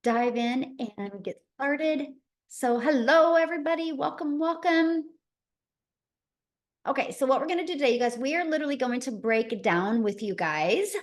dive in and get started. So hello, everybody. Welcome, welcome. Okay, so what we're going to do today, you guys, we are literally going to break down with you guys.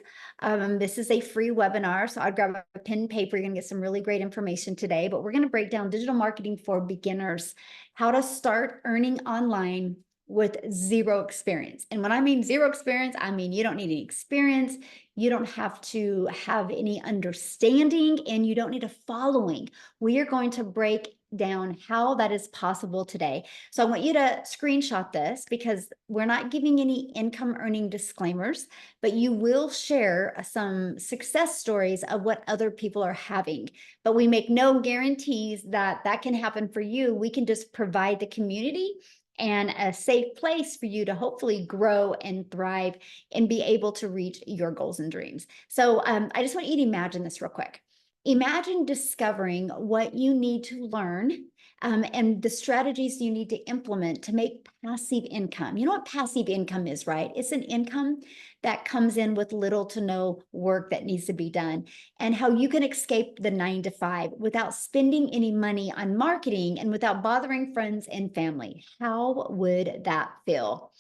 This is a free webinar, so I'd grab a pen and paper. You're going to get some really great information today, but we're going to break down digital marketing for beginners, how to start earning online with zero experience. And when I mean zero experience, I mean you don't need any experience, you don't have to have any understanding, and you don't need a following. We are going to break down how that is possible today. So I want you to screenshot this because we're not giving any income earning disclaimers, but you will share some success stories of what other people are having. But we make no guarantees that that can happen for you. We can just provide the community and a safe place for you to hopefully grow and thrive and be able to reach your goals and dreams. So I just want you to imagine this real quick. Imagine discovering what you need to learn and the strategies you need to implement to make passive income. You know what passive income is, right? It's an income that comes in with little to no work that needs to be done, and how you can escape the 9 to 5 without spending any money on marketing and without bothering friends and family. How would that feel?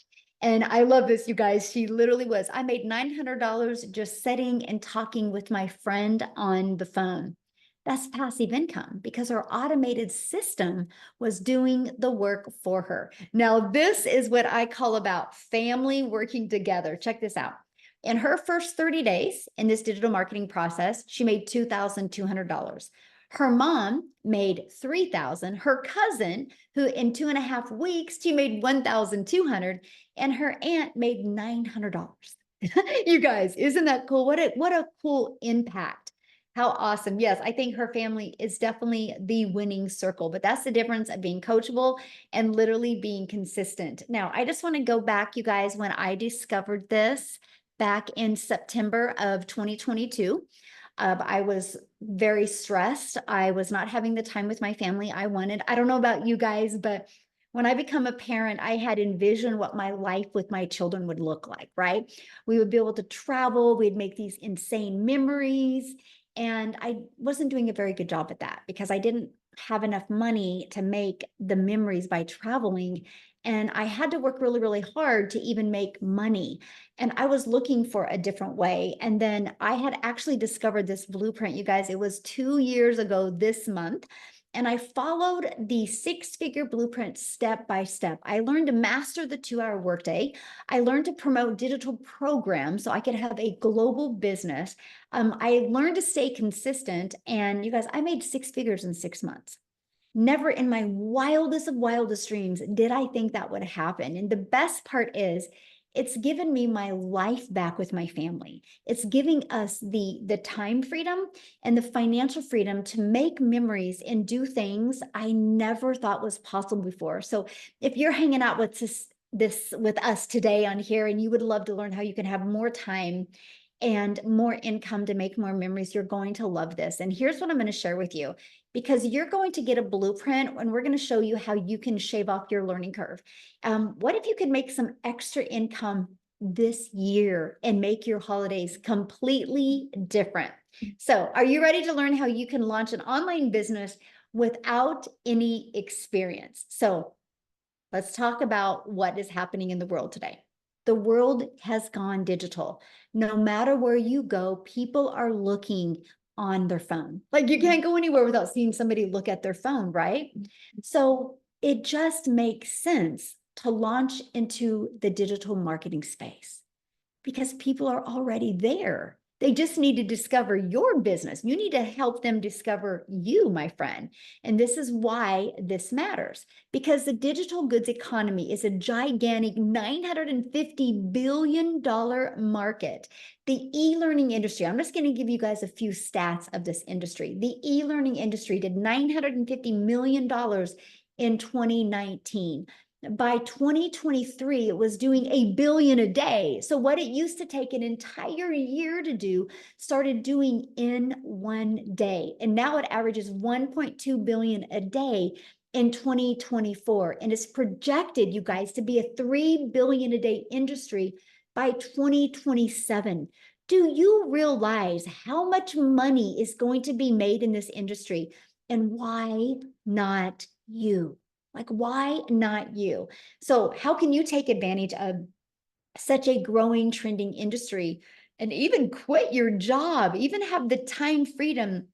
And I love this, you guys. She literally was. I made $900 just sitting and talking with my friend on the phone. That's passive income because her automated system was doing the work for her. Now, this is what I call about family working together. Check this out. In her first 30 days in this digital marketing process, she made $2,200. Her mom made $3,000. Her cousin, who in 2.5 weeks, she made $1,200, and her aunt made $900. You guys, isn't that cool? What a cool impact. How awesome. Yes, I think her family is definitely the winning circle, but that's the difference of being coachable and literally being consistent. Now, I just want to go back, you guys, when I discovered this back in September of 2022. I was very stressed. I was not having the time with my family I wanted. I don't know about you guys, but when I become a parent, I had envisioned what my life with my children would look like, right? We would be able to travel, we'd make these insane memories. And I wasn't doing a very good job at that because I didn't have enough money to make the memories by traveling. And I had to work really, really hard to even make money. And I was looking for a different way. And then I had actually discovered this blueprint, you guys. It was 2 years ago this month. And I followed the 6-figure blueprint step by step. I learned to master the 2-hour workday. I learned to promote digital programs so I could have a global business. I learned to stay consistent. And you guys, I made 6 figures in 6 months. Never in my wildest of wildest dreams did I think that would happen. And the best part is, it's given me my life back with my family. It's giving us the time freedom and the financial freedom to make memories and do things I never thought was possible before. So if you're hanging out with this with us today on here and you would love to learn how you can have more time and more income to make more memories, you're going to love this. And here's what I'm going to share with you, because you're going to get a blueprint and we're going to show you how you can shave off your learning curve. What if you could make some extra income this year and make your holidays completely different? So are you ready to learn how you can launch an online business without any experience? So let's talk about what is happening in the world today. The world has gone digital. No matter where you go, people are looking on their phone. Like you can't go anywhere without seeing somebody look at their phone, right? So it just makes sense to launch into the digital marketing space because people are already there. They just need to discover your business. You need to help them discover you, my friend. And this is why this matters, because the digital goods economy is a gigantic $950 billion market. The e-learning industry, I'm just going to give you guys a few stats of this industry. The e-learning industry did $950 million in 2019. By 2023, it was doing $1 billion a day. So what it used to take an entire year to do, started doing in one day. And now it averages 1.2 billion a day in 2024. And it's projected, you guys, to be a 3 billion a day industry by 2027. Do you realize how much money is going to be made in this industry? And why not you? Like, why not you? So, how can you take advantage of such a growing, trending industry and even quit your job, even have the time freedom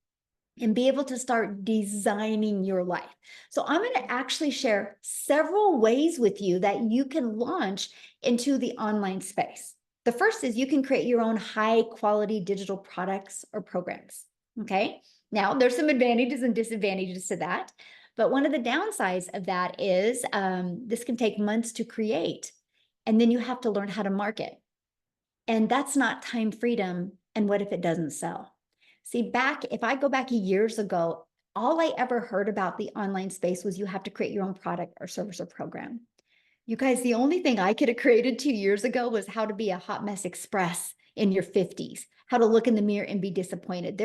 and be able to start designing your life? So, I'm going to actually share several ways with you that you can launch into the online space. The first is you can create your own high quality digital products or programs. Okay. Now, there's some advantages and disadvantages to that. But one of the downsides of that is this can take months to create. And then you have to learn how to market. And that's not time freedom. And what if it doesn't sell? See, if I go back years ago, all I ever heard about the online space was you have to create your own product or service or program. You guys, the only thing I could have created 2 years ago was how to be a hot mess express in your 50s, how to look in the mirror and be disappointed.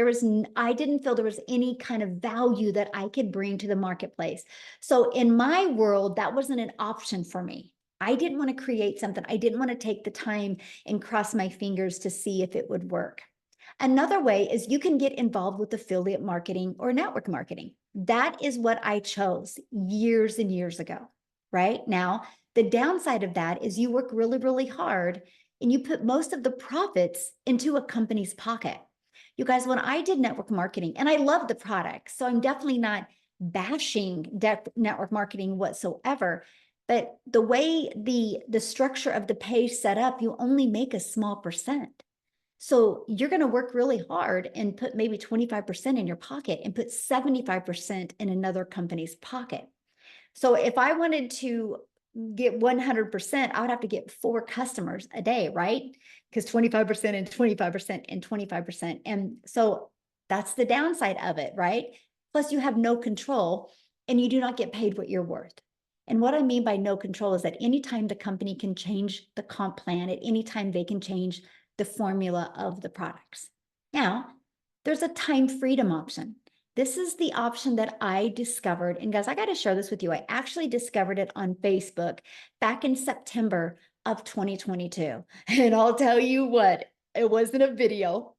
I didn't feel there was any kind of value that I could bring to the marketplace. So in my world, that wasn't an option for me. I didn't want to create something. I didn't want to take the time and cross my fingers to see if it would work. Another way is you can get involved with affiliate marketing or network marketing. That is what I chose years and years ago, right? Now, the downside of that is you work really, really hard and you put most of the profits into a company's pocket. You guys, when I did network marketing, and I love the product, so I'm definitely not bashing network marketing whatsoever, but the way the structure of the pay set up, you only make a small percent. So you're going to work really hard and put maybe 25% in your pocket and put 75% in another company's pocket. So if I wanted to get 100%, I would have to get 4 customers a day, right? Because 25% and 25% and 25%. And so that's the downside of it, right? Plus, you have no control and you do not get paid what you're worth. And what I mean by no control is that anytime the company can change the comp plan, at any time they can change the formula of the products. Now, there's a time freedom option. This is the option that I discovered. And guys, I got to share this with you. I actually discovered it on Facebook back in September of 2022. And I'll tell you what, it wasn't a video.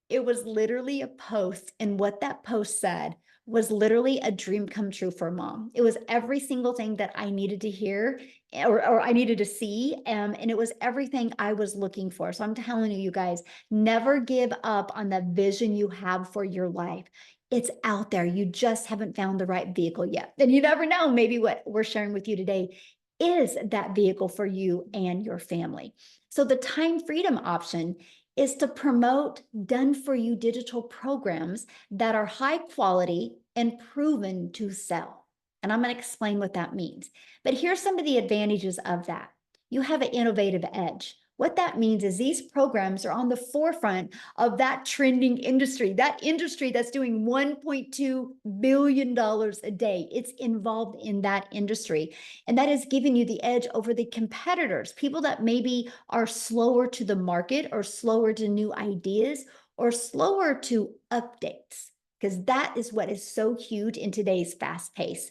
It was literally a post. And what that post said was literally a dream come true for mom. It was every single thing that I needed to hear or I needed to see. And it was everything I was looking for. So I'm telling you, you guys, never give up on the vision you have for your life. It's out there. You just haven't found the right vehicle yet. And you never know, maybe what we're sharing with you today is that vehicle for you and your family. So the time freedom option is to promote done for you digital programs that are high quality and proven to sell. And I'm going to explain what that means. But here's some of the advantages of that. You have an innovative edge. What that means is these programs are on the forefront of that trending industry, that industry that's doing $1.2 billion a day. It's involved in that industry. And that is giving you the edge over the competitors, people that maybe are slower to the market or slower to new ideas or slower to updates, because that is what is so huge in today's fast pace.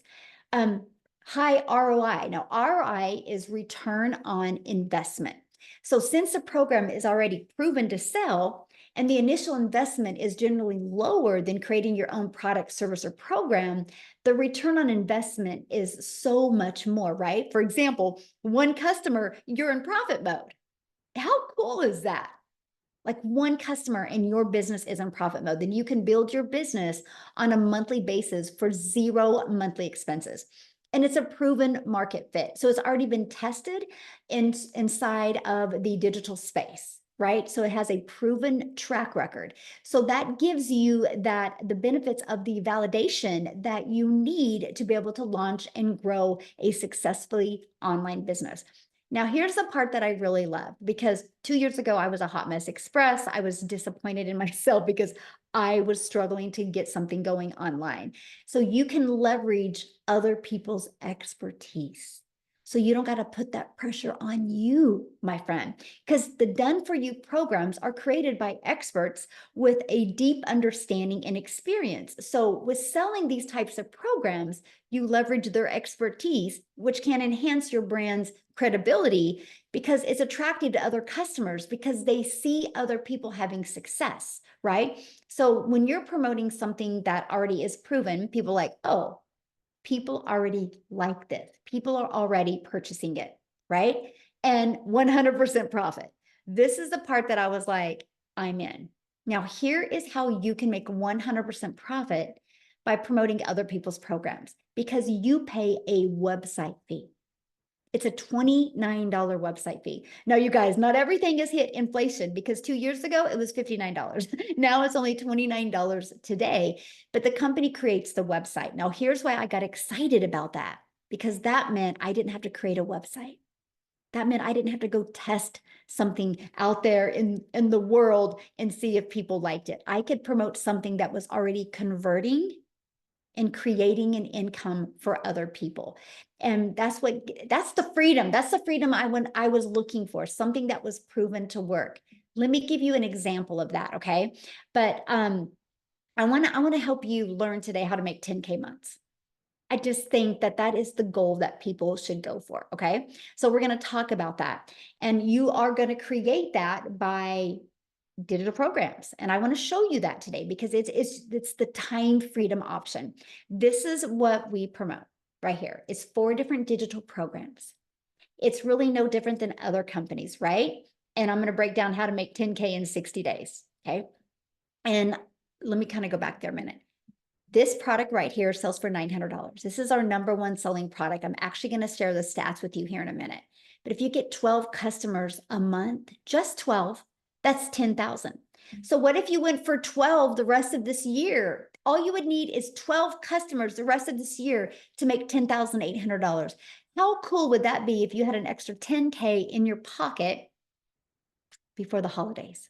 High ROI. Now, ROI is return on investment. So since the program is already proven to sell and the initial investment is generally lower than creating your own product, service, or program, the return on investment is so much more, right? For example, one customer, you're in profit mode. How cool is that? Like one customer and your business is in profit mode, then you can build your business on a monthly basis for 0 monthly expenses. And it's a proven market fit. So it's already been tested inside of the digital space, right? So it has a proven track record. So that gives you the benefits of the validation that you need to be able to launch and grow a successfully online business. Now, here's the part that I really love, because 2 years ago, I was a hot mess express. I was disappointed in myself because I was struggling to get something going online. So you can leverage other people's expertise. So you don't got to put that pressure on you, my friend, because the done for you programs are created by experts with a deep understanding and experience. So with selling these types of programs, you leverage their expertise, which can enhance your brand's credibility because it's attractive to other customers because they see other people having success, right? So when you're promoting something that already is proven, people are like, oh, people already like this. People are already purchasing it, right? And 100% profit. This is the part that I was like, I'm in. Now, here is how you can make 100% profit by promoting other people's programs because you pay a website fee. It's a $29 website fee. Now, you guys, not everything has hit inflation because 2 years ago it was $59. Now it's only $29 today, but the company creates the website. Now, here's why I got excited about that, because that meant I didn't have to create a website. That meant I didn't have to go test something out there in the world and see if people liked it. I could promote something that was already converting and creating an income for other people. And that's the freedom. That's the freedom I was looking for, something that was proven to work. Let me give you an example of that, okay? But I want to help you learn today how to make 10K months. I just think that that is the goal that people should go for, okay? So we're going to talk about that. And you are going to create that by digital programs. And I want to show you that today because it's the time freedom option. This is what we promote right here. It's 4 different digital programs. It's really no different than other companies, right? And I'm going to break down how to make 10K in 60 days, okay? And let me kind of go back there a minute. This product right here sells for $900. This is our #1 selling product. I'm actually going to share the stats with you here in a minute. But if you get 12 customers a month, just 12, that's 10,000. So what if you went for 12 the rest of this year? All you would need is 12 customers the rest of this year to make $10,800. How cool would that be if you had an extra 10K in your pocket before the holidays?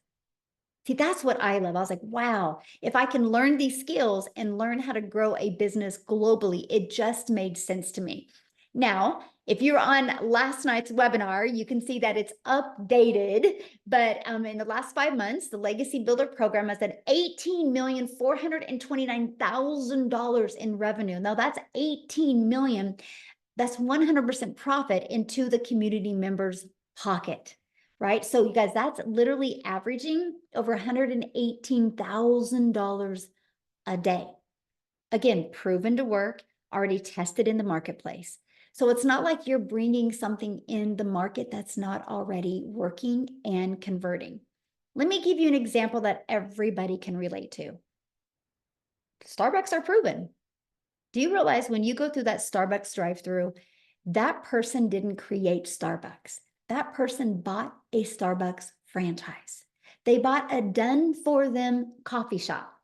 See, that's what I love. I was like, wow, if I can learn these skills and learn how to grow a business globally, it just made sense to me. Now, if you're on last night's webinar, you can see that it's updated. But in the last 5 months, the Legacy Builder program has at $18,429,000 in revenue. Now that's 18 million. That's 100% profit into the community members' pocket, right? So you guys, that's literally averaging over $118,000 a day. Again, proven to work, already tested in the marketplace. So it's not like you're bringing something in the market that's not already working and converting. Let me give you an example that everybody can relate to. Starbucks are proven. Do you realize when you go through that Starbucks drive-through, that person didn't create Starbucks. That person bought a Starbucks franchise. They bought a done-for-them coffee shop.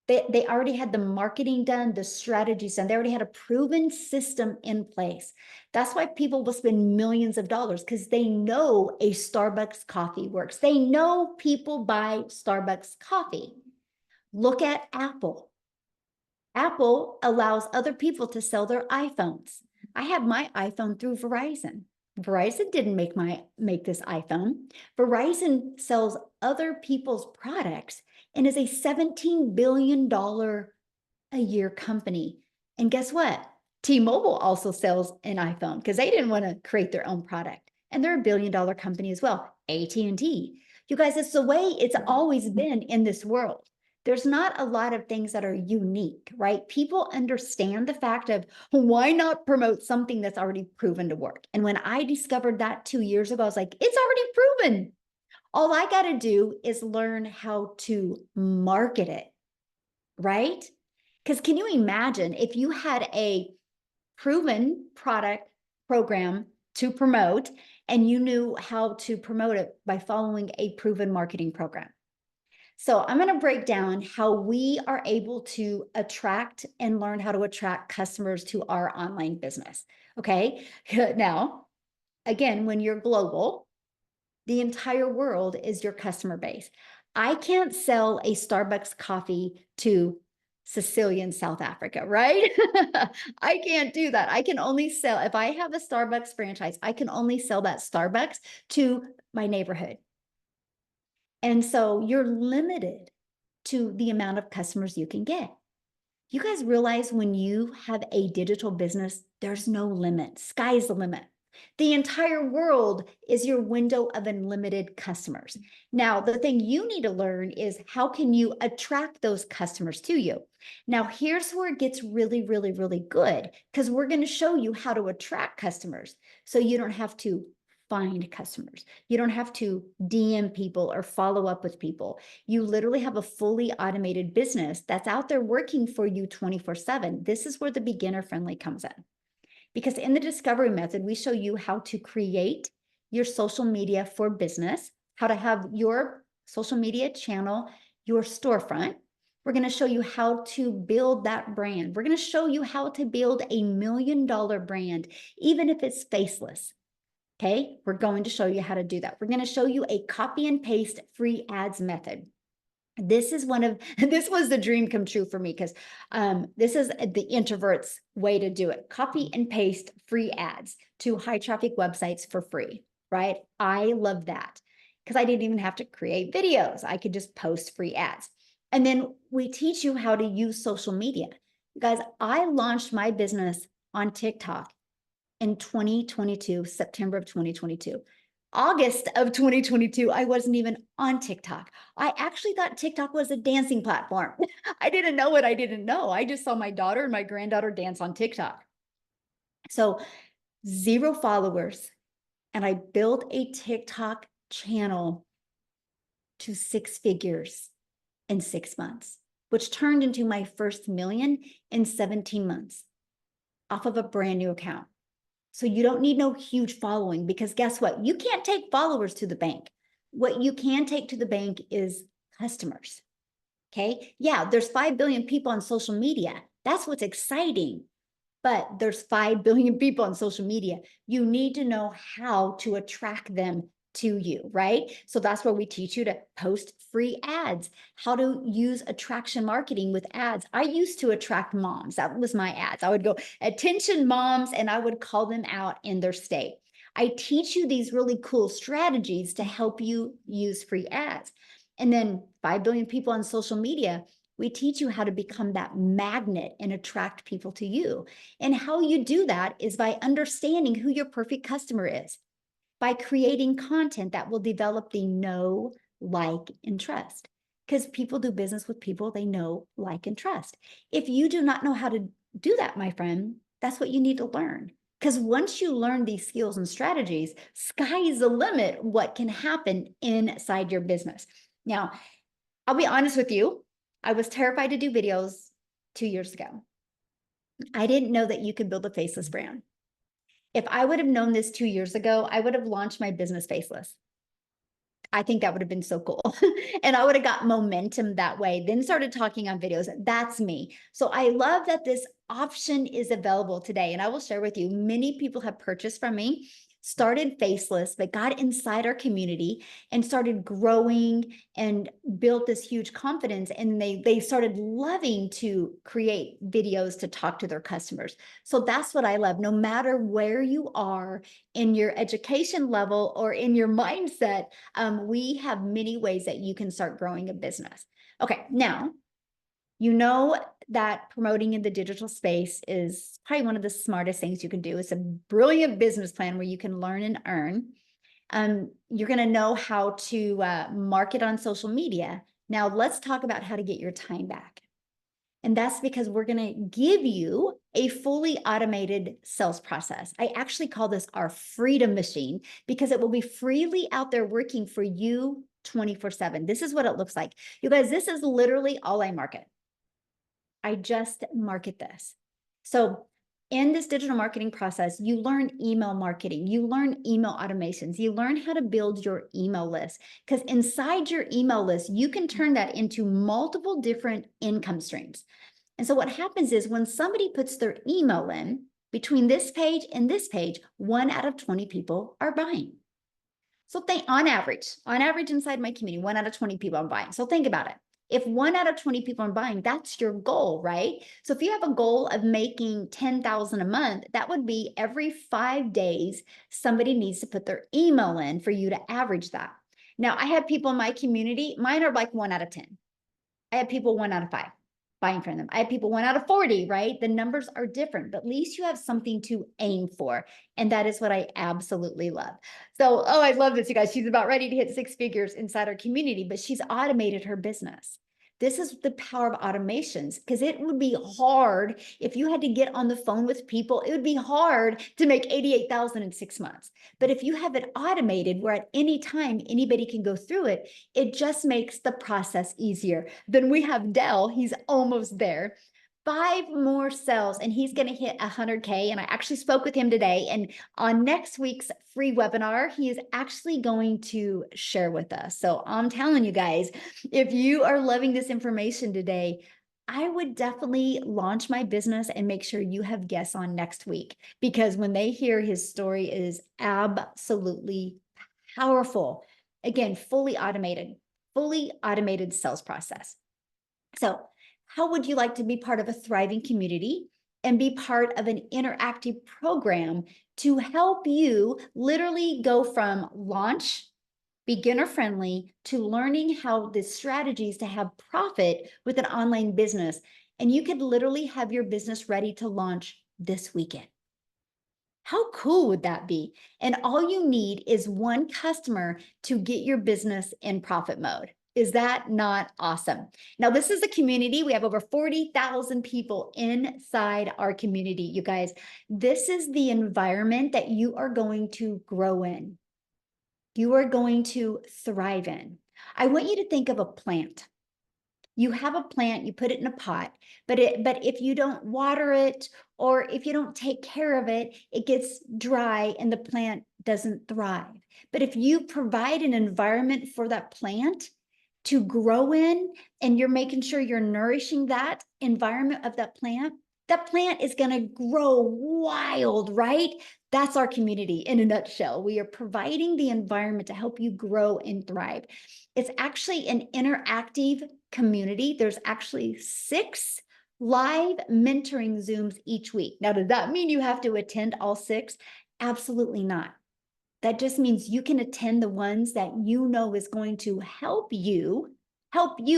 They already had the marketing done, the strategies done. They already had a proven system in place. That's why people will spend millions of dollars because they know a Starbucks coffee works. They know people buy Starbucks coffee. Look at Apple. Apple allows other people to sell their iPhones. I have my iPhone through Verizon. Verizon didn't make this iPhone. Verizon sells other people's products and is a $17 billion a year company. And guess what? T-Mobile also sells an iPhone because they didn't want to create their own product. And they're $1 billion company as well. AT&T. You guys, it's the way it's always been in this world. There's not a lot of things that are unique, right? People understand the fact of why not promote something that's already proven to work. And when I discovered that 2 years ago, I was like, it's already proven. All I got to do is learn how to market it, right? Because can you imagine if you had a proven product program to promote and you knew how to promote it by following a proven marketing program? So I'm going to break down how we are able to attract and learn how to attract customers to our online business. Okay. Now, again, when you're global, the entire world is your customer base. I can't sell a Starbucks coffee to Cecilia in South Africa, right? I can't do that. I can only sell, if I have a Starbucks franchise, I can only sell that Starbucks to my neighborhood. And so you're limited to the amount of customers you can get. You guys realize when you have a digital business, there's no limit. Sky's the limit. The entire world is your window of unlimited customers. Now, the thing you need to learn is how can you attract those customers to you? Now, here's where it gets really, really, really good because we're going to show you how to attract customers so you don't have to find customers. You don't have to DM people or follow up with people. You literally have a fully automated business that's out there working for you 24/7. This is where the beginner friendly comes in. Because in the discovery method, we show you how to create your social media for business, how to have your social media channel, your storefront. We're going to show you how to build that brand. We're going to show you how to build $1 million brand, even if it's faceless. Okay, we're going to show you how to do that. We're going to show you a copy and paste free ads method. This is this was the dream come true for me because this is the introvert's way to do it. Copy and paste free ads to high traffic websites for free, right? I love that because I didn't even have to create videos. I could just post free ads. And then we teach you how to use social media. Guys, I launched my business on TikTok in 2022, September of 2022. August of 2022, I wasn't even on TikTok. I actually thought TikTok was a dancing platform. I didn't know what I didn't know. I just saw my daughter and my granddaughter dance on TikTok. So 0 followers. And I built a TikTok channel to 6 figures in 6 months, which turned into my first million in 17 months off of a brand new account. So you don't need no huge following because guess what? You can't take followers to the bank. What you can take to the bank is customers. Okay. Yeah, there's 5 billion people on social media. That's what's exciting. But there's 5 billion people on social media. You need to know how to attract them to you, right? So that's where we teach you to post free ads, how to use attraction marketing with ads. I used to attract moms. That was my ads. I would go, attention moms, and I would call them out in their state. I teach you these really cool strategies to help you use free ads. And then 5 billion people on social media, we teach you how to become that magnet and attract people to you. And how you do that is by understanding who your perfect customer is, by creating content that will develop the know, like, and trust. Because people do business with people they know, like, and trust. If you do not know how to do that, my friend, that's what you need to learn. Because once you learn these skills and strategies, sky is the limit what can happen inside your business. Now, I'll be honest with you. I was terrified to do videos 2 years ago. I didn't know that you could build a faceless brand. If I would have known this 2 years ago, I would have launched my business faceless. I think that would have been so cool. And I would have got momentum that way, then started talking on videos. That's me. So I love that this option is available today. And I will share with you, many people have purchased from me, started faceless, but got inside our community and started growing and built this huge confidence. And they started loving to create videos to talk to their customers. So that's what I love. No matter where you are in your education level or in your mindset, we have many ways that you can start growing a business. Okay, now, you know that promoting in the digital space is probably one of the smartest things you can do. It's a brilliant business plan where you can learn and earn. You're going to know how to market on social media. Now, let's talk about how to get your time back. And that's because we're going to give you a fully automated sales process. I actually call this our freedom machine because it will be freely out there working for you 24/7. This is what it looks like. You guys, this is literally all I market. I just market this. So in this digital marketing process, you learn email marketing, you learn email automations, you learn how to build your email list, because inside your email list, you can turn that into multiple different income streams. And so what happens is when somebody puts their email in between this page and this page, 1 out of 20 people are buying. So think on average inside my community, 1 out of 20 people are buying. So think about it. If 1 out of 20 people are buying, that's your goal, right? So if you have a goal of making 10,000 a month, that would be every 5 days, somebody needs to put their email in for you to average that. Now, I have people in my community, mine are like 1 out of 10. I have people 1 out of 5. buying from them. I have people 1 out of 40, right? The numbers are different, but at least you have something to aim for. And that is what I absolutely love. So, oh, I love this, you guys. She's about ready to hit 6 figures inside our community, but she's automated her business. This is the power of automations, because it would be hard if you had to get on the phone with people. It would be hard to make 88,000 in 6 months. But if you have it automated where at any time anybody can go through it, it just makes the process easier. Then we have Dell, he's almost there. 5 more cells and he's going to hit 100K. And I actually spoke with him today. And on next week's free webinar, he is actually going to share with us. So I'm telling you guys, if you are loving this information today, I would definitely launch my business and make sure you have guests on next week, because when they hear his story, it is absolutely powerful. Again, fully automated sales process. So how would you like to be part of a thriving community and be part of an interactive program to help you literally go from launch, beginner friendly, to learning how the strategies to have profit with an online business? And you could literally have your business ready to launch this weekend. How cool would that be? And all you need is one customer to get your business in profit mode. Is that not awesome? Now, this is a community. We have over 40,000 people inside our community, you guys. This is the environment that you are going to grow in. You are going to thrive in. I want you to think of a plant. You have a plant, you put it in a pot, but if you don't water it, or if you don't take care of it, it gets dry and the plant doesn't thrive. But if you provide an environment for that plant to grow in, and you're making sure you're nourishing that environment of that plant is going to grow wild, right? That's our community in a nutshell. We are providing the environment to help you grow and thrive. It's actually an interactive community. There's actually 6 live mentoring Zooms each week. Now, does that mean you have to attend all 6? Absolutely not. That just means you can attend the ones that you know is going to help you,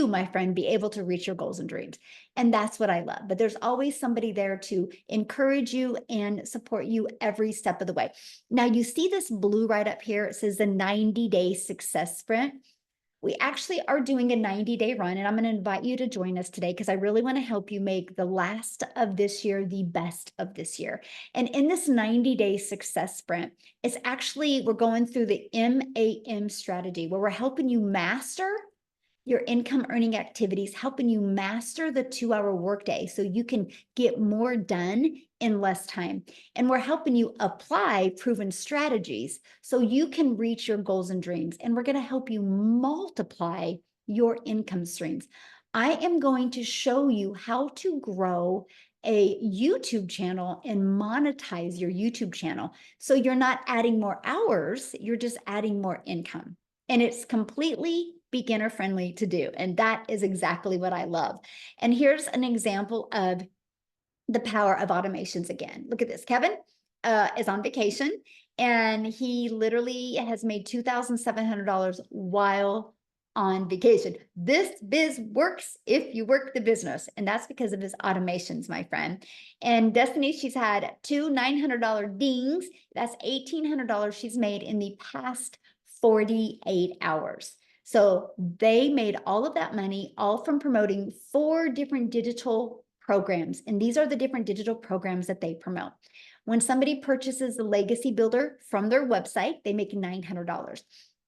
my friend, be able to reach your goals and dreams. And that's what I love. But there's always somebody there to encourage you and support you every step of the way. Now, you see this blue right up here. It says the 90-day success sprint. We actually are doing a 90-day run, and I'm going to invite you to join us today, because I really want to help you make the last of this year the best of this year. And in this 90-day success sprint, it's actually, we're going through the MAM strategy, where we're helping you master your income earning activities, helping you master the 2-hour workday so you can get more done in less time. And we're helping you apply proven strategies so you can reach your goals and dreams. And we're going to help you multiply your income streams. I am going to show you how to grow a YouTube channel and monetize your YouTube channel. So you're not adding more hours, you're just adding more income. And it's completely beginner friendly to do. And that is exactly what I love. And here's an example of the power of automations again. Look at this. Kevin is on vacation, and he literally has made $2,700 while on vacation. This biz works if you work the business, and that's because of his automations, my friend. And Destiny, she's had 2 $900 dings. That's $1,800 she's made in the past 48 hours. So they made all of that money, all from promoting 4 different digital programs. And these are the different digital programs that they promote. When somebody purchases the Legacy Builder from their website, they make $900.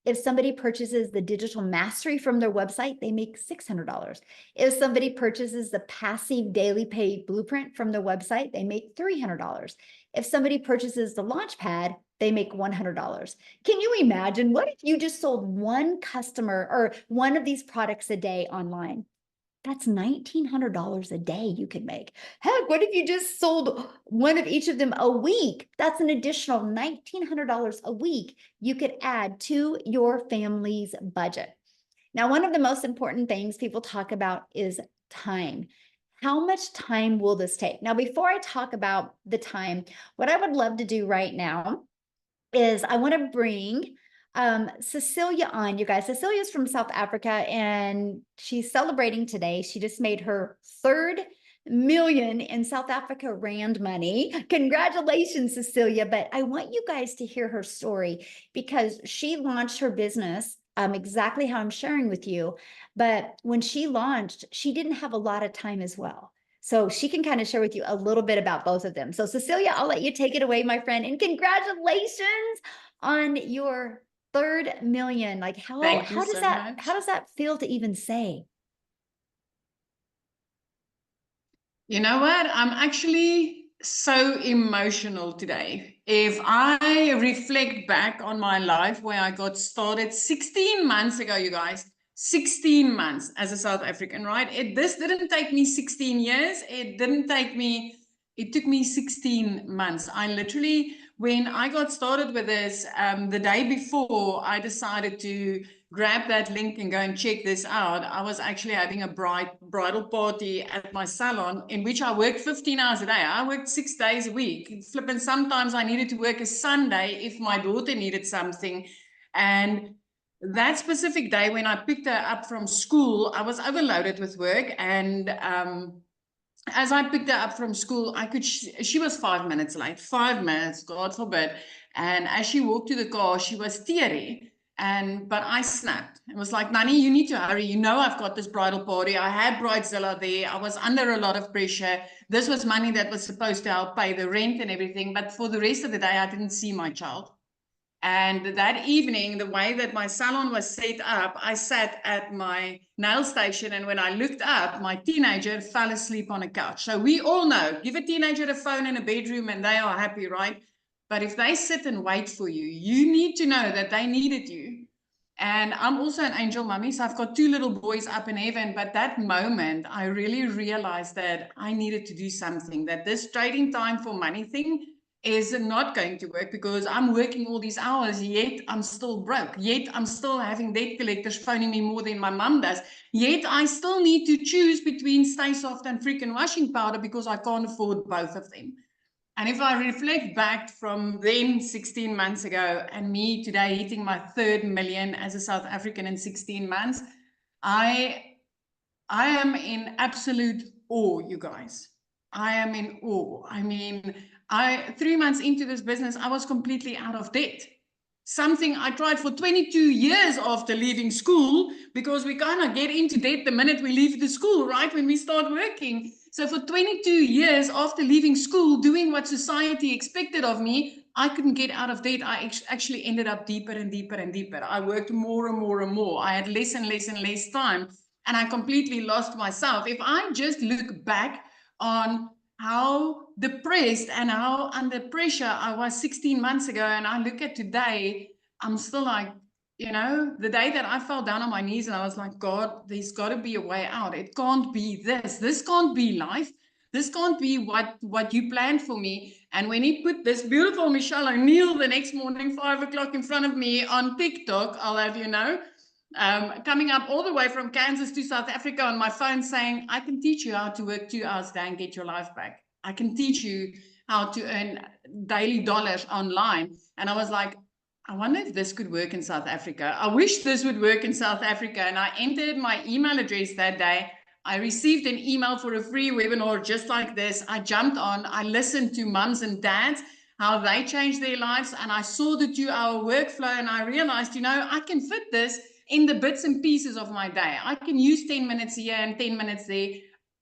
If somebody purchases the Digital Mastery from their website, they make $600. If somebody purchases the Passive Daily Pay Blueprint from their website, they make $300. If somebody purchases the Launchpad, they make $100. Can you imagine? What if you just sold one customer or one of these products a day online? That's $1,900 a day you could make. Heck, what if you just sold one of each of them a week? That's an additional $1,900 a week you could add to your family's budget. Now, one of the most important things people talk about is time. How much time will this take? Now, before I talk about the time, what I would love to do right now is I want to bring Cecilia on, you guys. Cecilia's from South Africa and she's celebrating today. She just made her 3rd million in South Africa Rand money. Congratulations, Cecilia. But I want you guys to hear her story because she launched her business exactly how I'm sharing with you. But when she launched, she didn't have a lot of time as well. So she can kind of share with you a little bit about both of them. So Cecilia, I'll let you take it away, my friend. And congratulations on your 3rd million. Like how does that feel to even say? You know what? I'm actually so emotional today. If I reflect back on my life where I got started 16 months ago, you guys, 16 months as a South African, right? This didn't take me 16 years. It took me 16 months. I literally, when I got started with this, the day before I decided to grab that link and go and check this out, I was actually having a bridal party at my salon in which I worked 15 hours a day. I worked 6 days a week. Flipping, sometimes I needed to work a Sunday if my daughter needed something. And that specific day when I picked her up from school, I was overloaded with work. And as I picked her up from school, she was 5 minutes late, 5 minutes, God forbid. And as she walked to the car, she was teary. But I snapped. It was like, Nani, you need to hurry. You know, I've got this bridal party. I had Bridezilla there. I was under a lot of pressure. This was money that was supposed to help pay the rent and everything. But for the rest of the day, I didn't see my child. And that evening, the way that my salon was set up, I sat at my nail station. And when I looked up, my teenager fell asleep on a couch. So we all know, give a teenager a phone in a bedroom and they are happy, right? But if they sit and wait for you, you need to know that they needed you. And I'm also an angel mummy, so I've got 2 little boys up in heaven. But that moment, I really realized that I needed to do something, that this trading time for money thing is not going to work because I'm working all these hours, yet I'm still broke. Yet I'm still having debt collectors phoning me more than my mum does. Yet I still need to choose between Stay Soft and freaking washing powder because I can't afford both of them. And if I reflect back from then 16 months ago and me today hitting my 3rd million as a South African in 16 months, I am in absolute awe, you guys. I am in awe. I mean, 3 months into this business, I was completely out of debt. Something I tried for 22 years after leaving school, because we kind of get into debt the minute we leave the school, right? When we start working. So for 22 years after leaving school, doing what society expected of me, I couldn't get out of debt. I actually ended up deeper and deeper and deeper. I worked more and more and more. I had less and less and less time. And I completely lost myself. If I just look back on how depressed and how under pressure I was 16 months ago, and I look at today, I'm still like, you know, the day that I fell down on my knees and I was like, God, there's got to be a way out. It can't be this. This can't be life. This can't be what you planned for me. And when he put this beautiful Michelle O'Neill the next morning, 5 o'clock in front of me on TikTok, I'll have you know, coming up all the way from Kansas to South Africa on my phone saying, I can teach you how to work 2 hours a day and get your life back. I can teach you how to earn daily dollars online. And I was like, I wonder if this could work in South Africa. I wish this would work in South Africa. And I entered my email address that day. I received an email for a free webinar just like this. I jumped on, I listened to mums and dads, how they changed their lives. And I saw the 2-hour workflow and I realized, you know, I can fit this in the bits and pieces of my day. I can use 10 minutes here and 10 minutes there.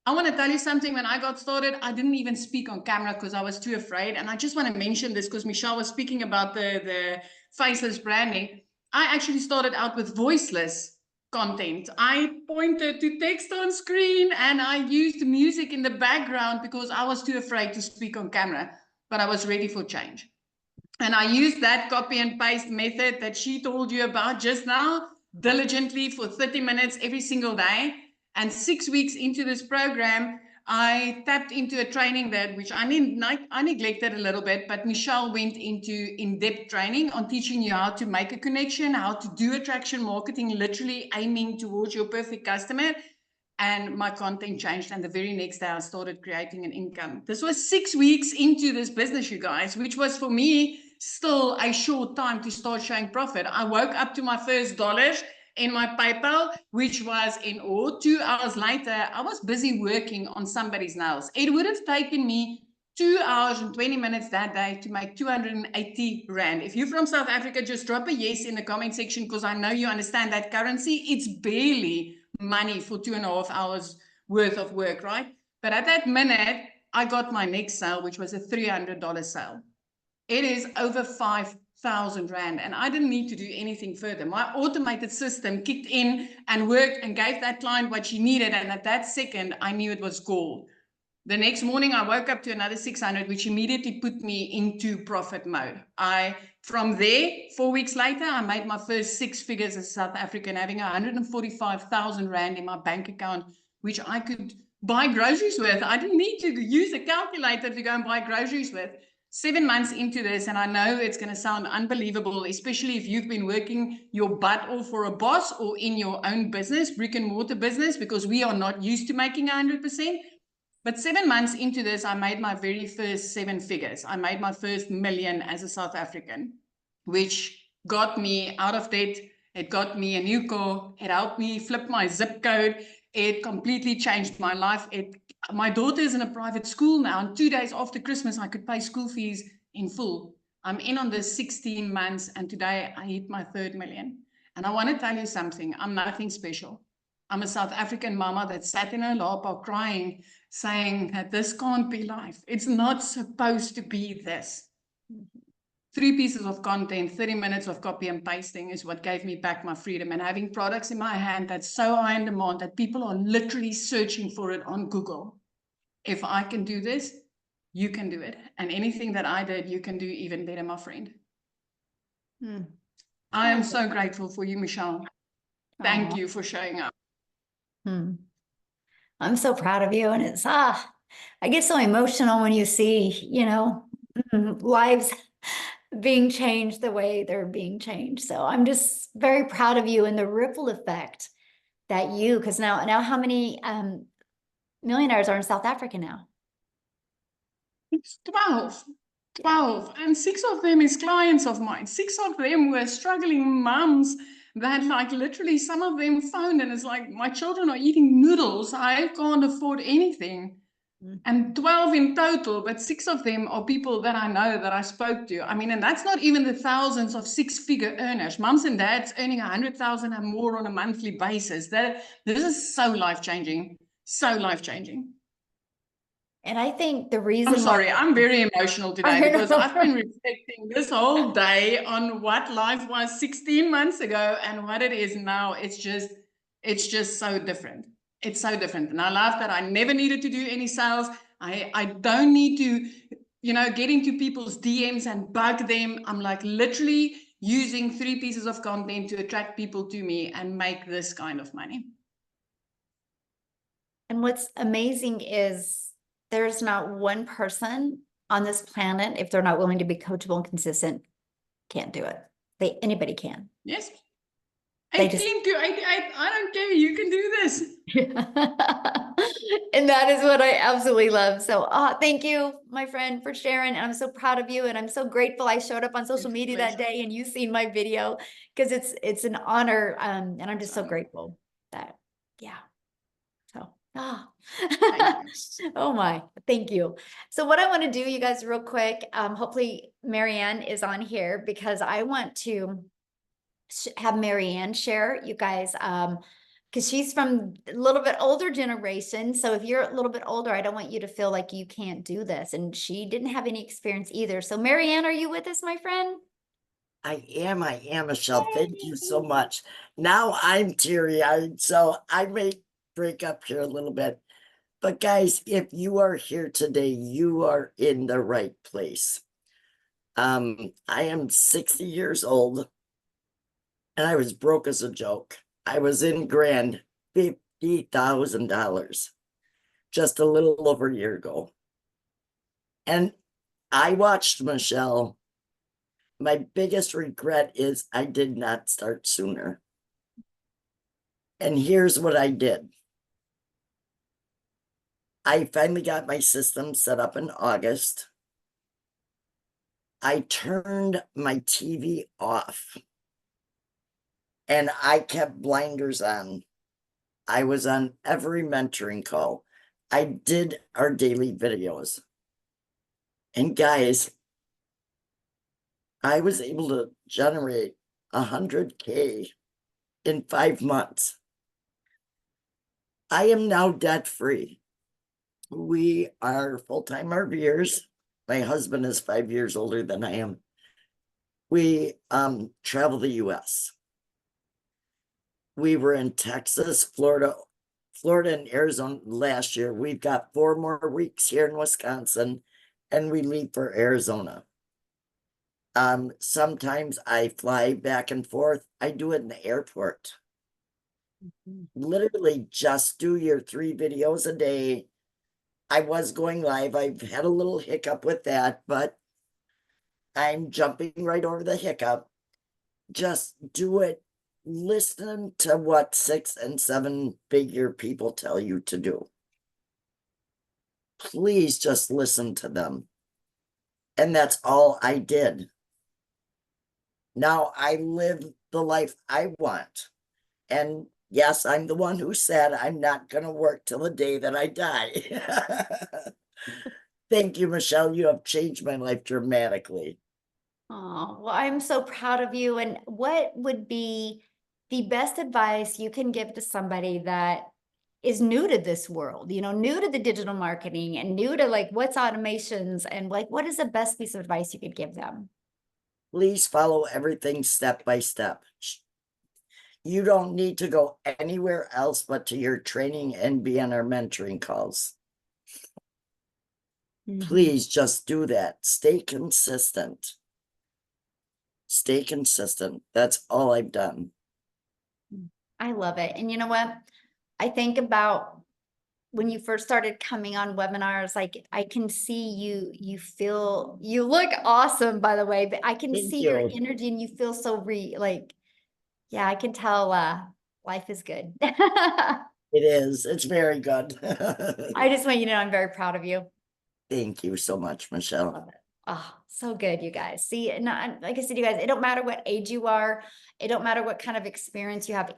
I want to tell you something. When I got started, I didn't even speak on camera because I was too afraid. And I just want to mention this because Michelle was speaking about the faceless branding. I actually started out with voiceless content. I pointed to text on screen and I used music in the background because I was too afraid to speak on camera, but I was ready for change. And I used that copy and paste method that she told you about just now diligently for 30 minutes every single day. And 6 weeks into this program, I tapped into a training which I neglected a little bit, but Michelle went into in-depth training on teaching you how to make a connection, how to do attraction marketing, literally aiming towards your perfect customer. And my content changed. And the very next day, I started creating an income. This was 6 weeks into this business, you guys, which was for me still a short time to start showing profit. I woke up to my first dollars in my PayPal, which was in awe. 2 hours later, I was busy working on somebody's nails. It would have taken me 2 hours and 20 minutes that day to make 280 Rand. If you're from South Africa, just drop a yes in the comment section, because I know you understand that currency. It's barely money for 2.5 hours worth of work, right? But at that minute, I got my next sale, which was a $300 sale. It is over 5,000 Rand, and I didn't need to do anything further. My automated system kicked in and worked and gave that client what she needed, and at that second, I knew it was gold. The next morning, I woke up to another 600, which immediately put me into profit mode. From there, 4 weeks later, I made my first 6 figures as a South African, having 145,000 Rand in my bank account, which I could buy groceries with. I didn't need to use a calculator to go and buy groceries with. 7 months into this, and I know it's going to sound unbelievable, especially if you've been working your butt off for a boss or in your own business, brick and mortar business, because we are not used to making 100%. But 7 months into this, I made my very first 7 figures. I made my first million as a South African, which got me out of debt. It got me a new car. It helped me flip my zip code. It completely changed my life. My daughter is in a private school now, and 2 days after Christmas, I could pay school fees in full. I'm in on this 16 months, and today I hit my 3rd million. And I want to tell you something. I'm nothing special. I'm a South African mama that sat in her lap crying, saying that this can't be life. It's not supposed to be this. 3 pieces of content, 30 minutes of copy and pasting is what gave me back my freedom, and having products in my hand that's so high in demand that people are literally searching for it on Google. If I can do this, you can do it. And anything that I did, you can do even better, my friend. I am so grateful for you, Michelle. Thank you for showing up. I'm so proud of you. And it's, I get so emotional when you see, lives being changed the way they're being changed. So I'm just very proud of you and the ripple effect that because now how many millionaires are in South Africa now? It's 12. And 6 of them is clients of mine. 6 of them were struggling moms that literally some of them phoned and it's like, my children are eating noodles. I can't afford anything. And 12 in total, but 6 of them are people that I know, that I spoke to. I mean, and that's not even the thousands of 6-figure earners. Moms and dads earning 100,000 and more on a monthly basis. This is so life-changing. So life-changing. And I think the reason I'm sorry, I'm very emotional today because I've been reflecting this whole day on what life was 16 months ago and what it is now. It's just so different. It's so different. And I love that I never needed to do any sales. I don't need to, get into people's DMs and bug them. I'm literally using 3 pieces of content to attract people to me and make this kind of money. And what's amazing is there's not one person on this planet, if they're not willing to be coachable and consistent, can't do it. Anybody can. Yes. 18 to 88, I don't care. You can do this. And that is what I absolutely love. So thank you, my friend, for sharing. And I'm so proud of you. And I'm so grateful I showed up on social media that day and you seen my video, because it's an honor. And I'm just so grateful that, So, oh my, thank you. So what I want to do, you guys, real quick, hopefully Marianne is on here because I want to have Marianne share, you guys, because she's from a little bit older generation. So if you're a little bit older, I don't want you to feel like you can't do this. And she didn't have any experience either. So Marianne, are you with us, my friend? I am, Michelle. Thank you so much. Now I'm teary-eyed, so I may break up here a little bit. But guys, if you are here today, you are in the right place. I am 60 years old, and I was broke as a joke. I was in grand $50,000 just a little over a year ago. And I watched Michelle. My biggest regret is I did not start sooner. And here's what I did. I finally got my system set up in August. I turned my TV off and I kept blinders on. I was on every mentoring call. I did our daily videos. And guys, I was able to generate 100K in 5 months. I am now debt free. We are full-time RVers. My husband is 5 years older than I am. We travel the US. We were in Texas, Florida, and Arizona last year. We've got 4 more weeks here in Wisconsin, and we leave for Arizona. Sometimes I fly back and forth. I do it in the airport. Literally just do your 3 videos a day. I was going live. I've had a little hiccup with that, but I'm jumping right over the hiccup. Just do it. Listen to what 6 and 7 figure people tell you to do. Please just listen to them. And that's all I did. Now I live the life I want. And yes, I'm the one who said I'm not going to work till the day that I die. Thank you, Michelle. You have changed my life dramatically. Oh, well, I'm so proud of you. And what would be the best advice you can give to somebody that is new to this world, you know, new to the digital marketing and new to like what's automations and like what is the best piece of advice you could give them? Please follow everything step by step. You don't need to go anywhere else but to your training and be on our mentoring calls. Please just do that. Stay consistent. Stay consistent. That's all I've done. I love it. And you know what? I think about when you first started coming on webinars, like I can see you, you look awesome, by the way, but I can Thank see your you. energy and you feel so yeah, I can tell life is good. It is. It's very good. I just want you to know I'm very proud of you. Thank you so much, Michelle. Love it. Oh, so good, you guys. See, and like I said, you guys, it don't matter what age you are. It don't matter what kind of experience you have.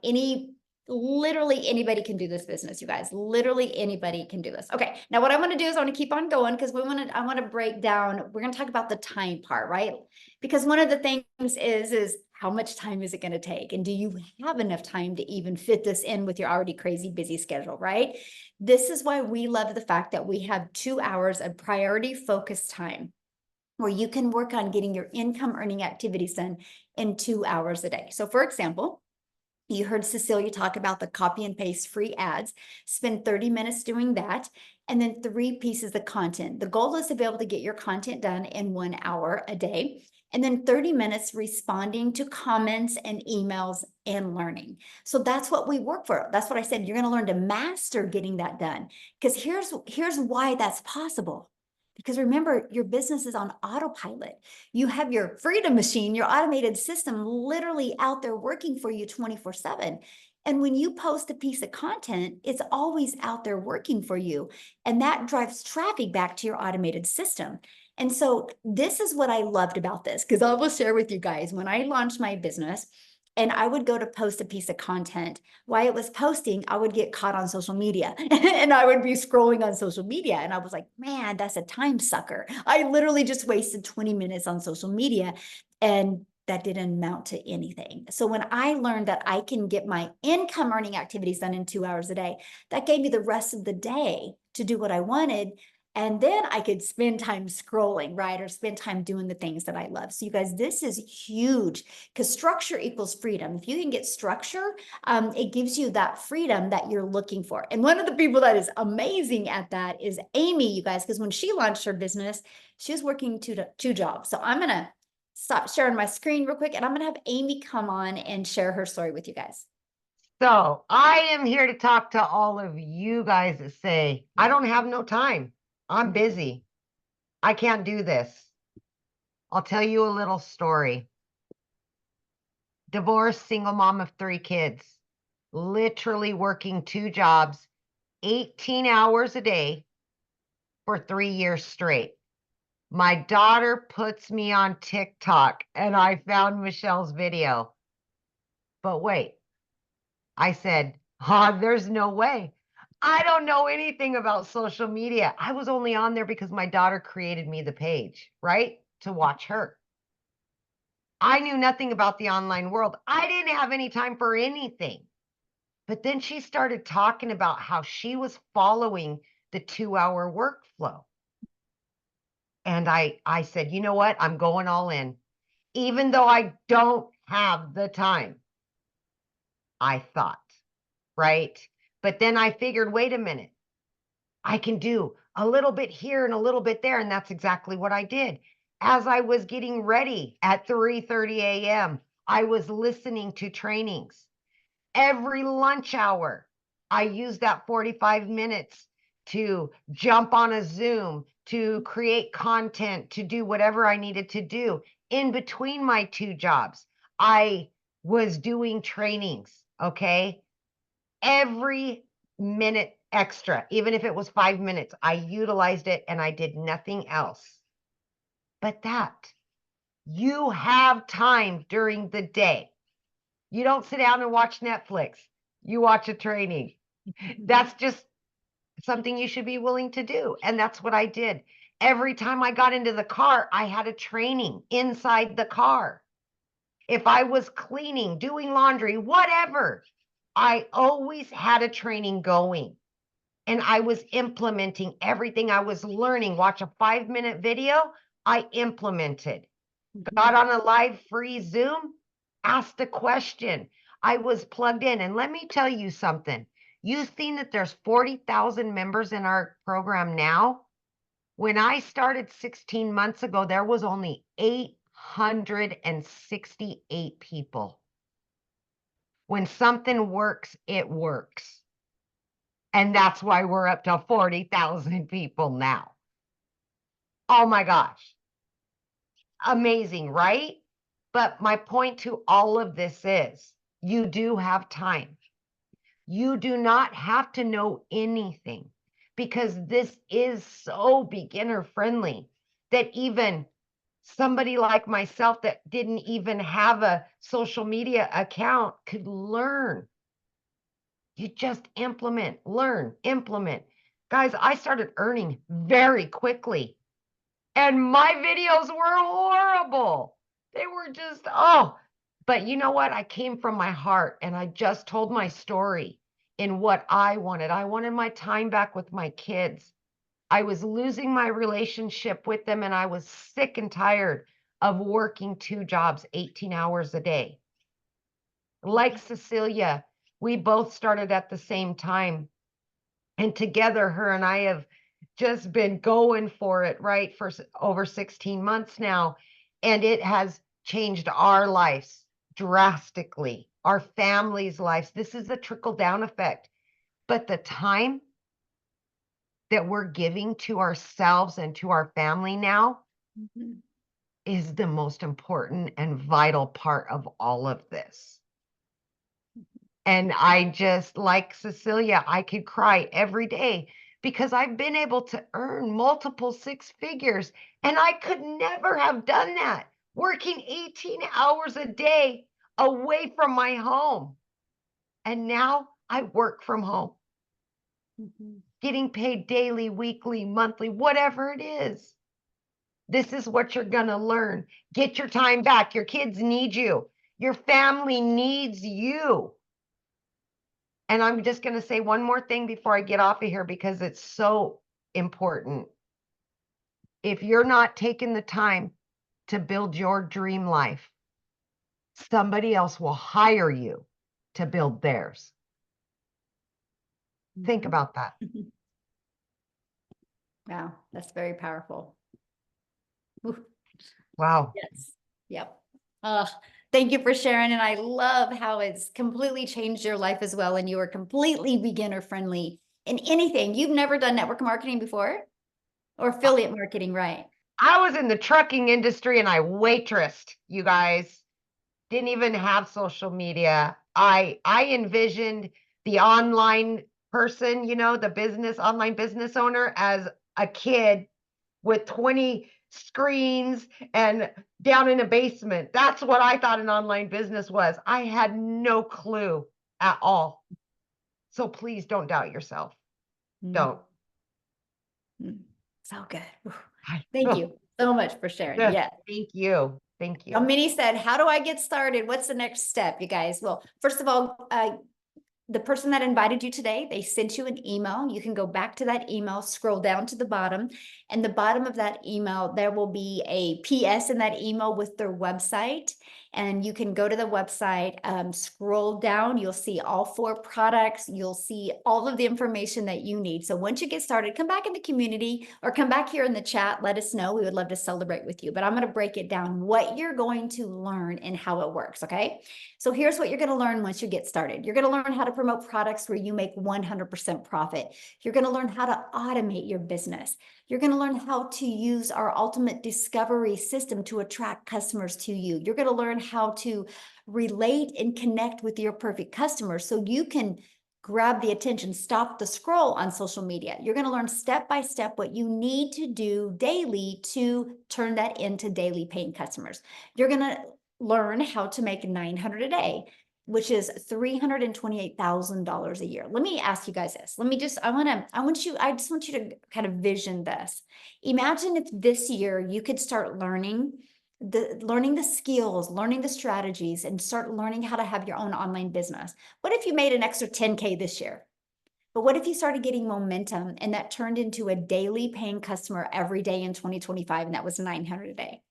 Literally anybody can do this business, you guys. Literally anybody can do this. Okay. Now what I want to do is I want to keep on going because I want to break down, we're going to talk about the time part, right? Because one of the things is how much time is it going to take? And do you have enough time to even fit this in with your already crazy busy schedule, right? This is why we love the fact that we have 2 hours of priority focused time where you can work on getting your income earning activities done in 2 hours a day. So for example, you heard Cecilia talk about the copy and paste free ads. Spend 30 minutes doing that. And then 3 pieces of content. The goal is to be able to get your content done in 1 hour a day. And then 30 minutes responding to comments and emails and learning. So that's what we work for. That's what I said. You're going to learn to master getting that done. Because here's why that's possible. Because remember, your business is on autopilot. You have your freedom machine, your automated system literally out there working for you 24/7. And when you post a piece of content, it's always out there working for you. And that drives traffic back to your automated system. And so this is what I loved about this, because I will share with you guys, when I launched my business, and I would go to post a piece of content. While it was posting, I would get caught on social media and I would be scrolling on social media. And I was like, man, that's a time sucker. I literally just wasted 20 minutes on social media and that didn't amount to anything. So when I learned that I can get my income earning activities done in 2 hours a day, that gave me the rest of the day to do what I wanted. And then I could spend time scrolling, right? Or spend time doing the things that I love. So you guys, this is huge because structure equals freedom. If you can get structure, it gives you that freedom that you're looking for. And one of the people that is amazing at that is Amy, you guys, because when she launched her business, she was working two jobs. So I'm going to stop sharing my screen real quick and I'm going to have Amy come on and share her story with you guys. So I am here to talk to all of you guys that say, I don't have no time. I'm busy. I can't do this. I'll tell you a little story. Divorced, single mom of 3 kids, literally working 2 jobs, 18 hours a day for 3 years straight. My daughter puts me on TikTok and I found Michelle's video. But wait, I said, there's no way. I don't know anything about social media. I was only on there because my daughter created me the page, right? To watch her. I knew nothing about the online world. I didn't have any time for anything. But then she started talking about how she was following the 2-hour workflow. And I said, you know what? I'm going all in. Even though I don't have the time, I thought, right? But then I figured, wait a minute, I can do a little bit here and a little bit there. And that's exactly what I did. As I was getting ready at 3:30 a.m., I was listening to trainings. Every lunch hour, I used that 45 minutes to jump on a Zoom, to create content, to do whatever I needed to do. In between my 2 jobs, I was doing trainings, okay? Every minute extra, even if it was 5 minutes, I utilized it and I did nothing else. But you have time during the day. You don't sit down and watch Netflix. You watch a training. That's just something you should be willing to do. And that's what I did. Every time I got into the car, I had a training inside the car. If I was cleaning, doing laundry, whatever, I always had a training going. And I was implementing everything I was learning. Watch a 5-minute video, I implemented. Got on a live free Zoom, asked a question. I was plugged in. And let me tell you something. You've seen that there's 40,000 members in our program now. When I started 16 months ago, there was only 868 people. When something works, it works. And that's why we're up to 40,000 people now. Oh my gosh. Amazing, right? But my point to all of this is you do have time. You do not have to know anything because this is so beginner friendly that even somebody like myself that didn't even have a social media account could learn. You just implement, learn, implement. Guys, I started earning very quickly. And my videos were horrible. They were just, but you know what? I came from my heart and I just told my story in what I wanted. I wanted my time back with my kids. I was losing my relationship with them and I was sick and tired of working 2 jobs, 18 hours a day. Like Cecilia, we both started at the same time. And together, her and I have just been going for it, right, for over 16 months now. And it has changed our lives drastically, our families' lives. This is a trickle-down effect. But the time that we're giving to ourselves and to our family now is the most important and vital part of all of this. And I just, like Cecilia, I could cry every day because I've been able to earn multiple 6 figures. And I could never have done that working 18 hours a day away from my home. And now I work from home, getting paid daily, weekly, monthly, whatever it is. This is what you're going to learn. Get your time back. Your kids need you. Your family needs you. And I'm just going to say one more thing before I get off of here because it's so important. If you're not taking the time to build your dream life, somebody else will hire you to build theirs. Think about that. Wow, that's very powerful. Ooh. Wow. Yes. Yep. Thank you for sharing. And I love how it's completely changed your life as well. And you are completely beginner friendly in anything. You've never done network marketing before or affiliate marketing, right? I was in the trucking industry and I waitressed, you guys. Didn't even have social media. I envisioned the online person, you know, the online business owner as a kid with 20 screens and down in a basement. That's what I thought an online business was. I had no clue at all. So please don't doubt yourself. Don't. So good. Whew. I- Thank you so much for sharing. Yeah, Yeah. Thank you. Thank Now, you. Minnie said, how do I get started? What's the next step, you guys? Well, first of all, the person that invited you today, they sent you an email. You can go back to that email, scroll down to the bottom, and the bottom of that email, there will be a PS in that email with their website. And you can go to the website, scroll down, you'll see all 4 products. You'll see all of the information that you need. So once you get started, come back in the community or come back here in the chat. Let us know. We would love to celebrate with you. But I'm going to break it down, what you're going to learn and how it works, okay? So here's what you're going to learn once you get started. You're going to learn how to promote products where you make 100% profit. You're going to learn how to automate your business. You're going to learn how to use our ultimate discovery system to attract customers to you. You're going to learn how to relate and connect with your perfect customers so you can grab the attention, stop the scroll on social media. You're going to learn step by step what you need to do daily to turn that into daily paying customers. You're going to learn how to make $900 a day, which is $328,000 a year. Let me ask you guys this. I just want you to kind of vision this. Imagine if this year you could start learning the skills, learning the strategies, and start learning how to have your own online business. What if you made an extra 10K this year? But what if you started getting momentum and that turned into a daily paying customer every day in 2025, and that was $900 a day?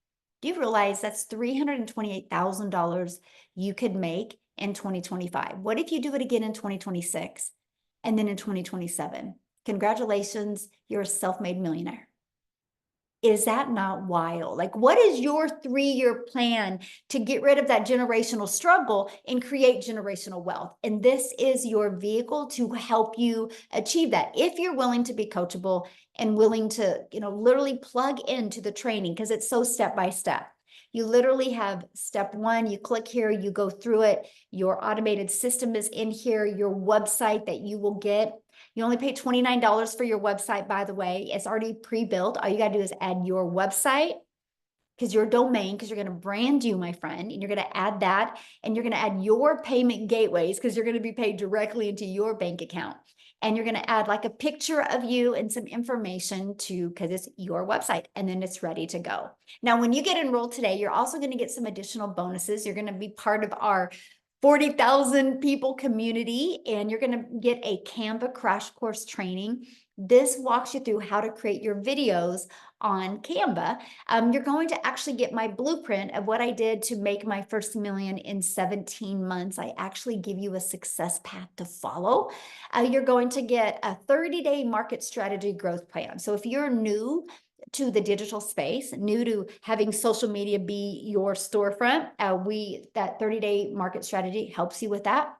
Do you realize that's $328,000 you could make in 2025? What if you do it again in 2026 and then in 2027? Congratulations, you're a self-made millionaire. Is that not wild? Like, what is your 3-year plan to get rid of that generational struggle and create generational wealth? And this is your vehicle to help you achieve that. If you're willing to be coachable and willing to, literally plug into the training, because it's so step by step. You literally have step 1, you click here, you go through it. Your automated system is in here, your website that you will get. You only pay $29 for your website, by the way. It's already pre-built. All you got to do is add your website, because your domain, because you're going to brand you, my friend, and you're going to add that, and you're going to add your payment gateways, because you're going to be paid directly into your bank account. And you're going to add like a picture of you and some information because it's your website, and then it's ready to go. Now, when you get enrolled today, you're also going to get some additional bonuses. You're going to be part of our 40,000 people community, and you're going to get a Canva crash course training. This walks you through how to create your videos on Canva. You're going to actually get my blueprint of what I did to make my first million in 17 months. I actually give you a success path to follow. You're going to get a 30-day market strategy growth plan. So if you're new to the digital space, new to having social media be your storefront, that 30-day market strategy helps you with that.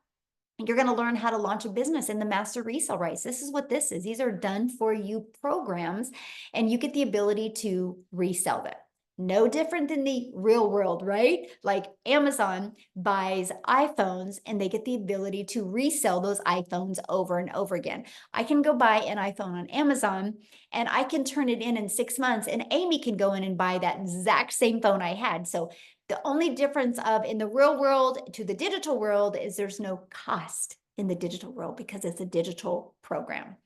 And you're going to learn how to launch a business in the master resale rights. This is what this is. These are done for you programs, and you get the ability to resell them. No different than the real world, right? Like Amazon buys iPhones and they get the ability to resell those iPhones over and over again. I can go buy an iPhone on Amazon and I can turn it in 6 months, and Amy can go in and buy that exact same phone I had. So the only difference of in the real world to the digital world is there's no cost in the digital world because it's a digital program.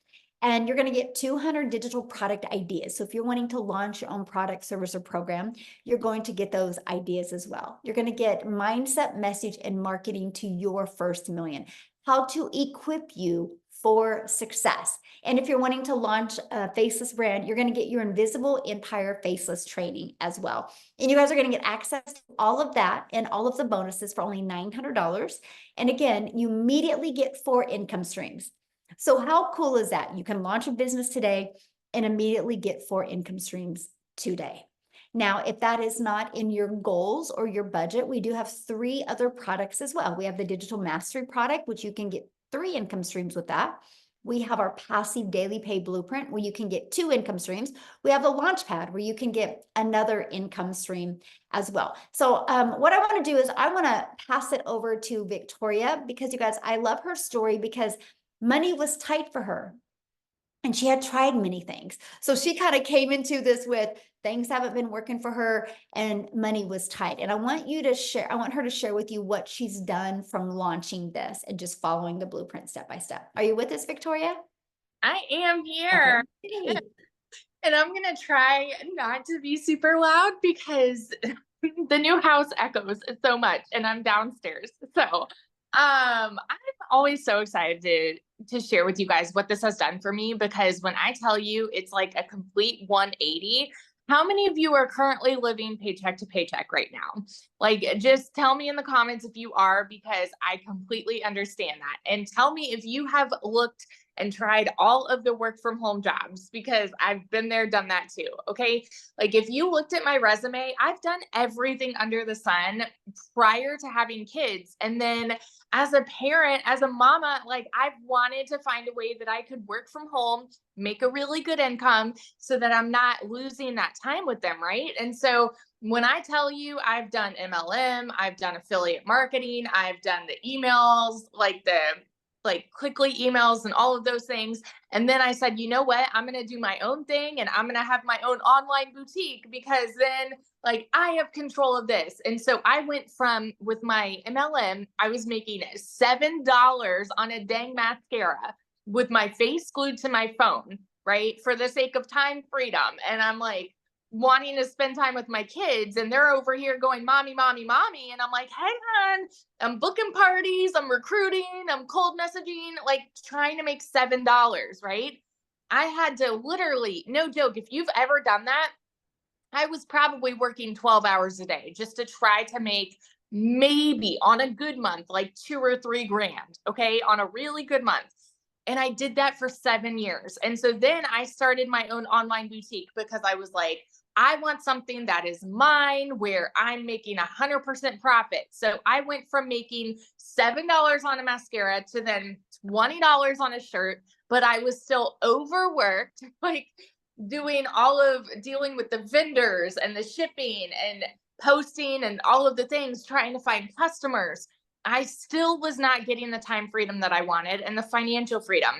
And you're going to get 200 digital product ideas. So if you're wanting to launch your own product, service, or program, you're going to get those ideas as well. You're going to get mindset, message, and marketing to your first million. How to equip you for success. And if you're wanting to launch a faceless brand, you're going to get your Invisible Empire Faceless training as well. And you guys are going to get access to all of that and all of the bonuses for only $900. And again, you immediately get 4 income streams. So how cool is that? You can launch a business today and immediately get 4 income streams today. Now, if that is not in your goals or your budget, we do have 3 other products as well. We have the Digital Mastery product, which you can get 3 income streams with that. We have our Passive Daily Pay Blueprint, where you can get 2 income streams. We have the Launchpad, where you can get another income stream as well. So what I want to do is I want to pass it over to Victoria, because you guys, I love her story because money was tight for her. And she had tried many things. So she kind of came into this with things haven't been working for her and money was tight. And I want her to share with you what she's done from launching this and just following the blueprint step by step. Are you with us, Victoria? I am here. Okay. And I'm going to try not to be super loud because the new house echoes so much and I'm downstairs. So, I'm always so excited to share with you guys what this has done for me, because when I tell you it's like a complete 180, how many of you are currently living paycheck to paycheck right now? Like, just tell me in the comments if you are, because I completely understand that. And tell me if you have looked and tried all of the work from home jobs, because I've been there, done that too. Okay. Like, if you looked at my resume, I've done everything under the sun prior to having kids. And then as a parent, as a mama, like, I've wanted to find a way that I could work from home, make a really good income so that I'm not losing that time with them. Right. And so when I tell you I've done MLM, I've done affiliate marketing, I've done the emails, like quickly emails and all of those things. And then I said, you know what, I'm going to do my own thing and I'm going to have my own online boutique, because then like I have control of this. And so I went from, with my MLM, I was making $7 on a dang mascara with my face glued to my phone, right? For the sake of time freedom. And I'm like, wanting to spend time with my kids, and they're over here going, mommy, mommy, mommy. And I'm like, hang on, I'm booking parties, I'm recruiting, I'm cold messaging, like trying to make $7, right? I had to literally, no joke, if you've ever done that, I was probably working 12 hours a day just to try to make maybe on a good month, like 2 or 3 grand. Okay. On a really good month. And I did that for 7 years. And so then I started my own online boutique, because I was like, I want something that is mine, where I'm making 100% profit. So I went from making $7 on a mascara to then $20 on a shirt, but I was still overworked, like dealing with the vendors and the shipping and posting and all of the things, trying to find customers. I still was not getting the time freedom that I wanted and the financial freedom.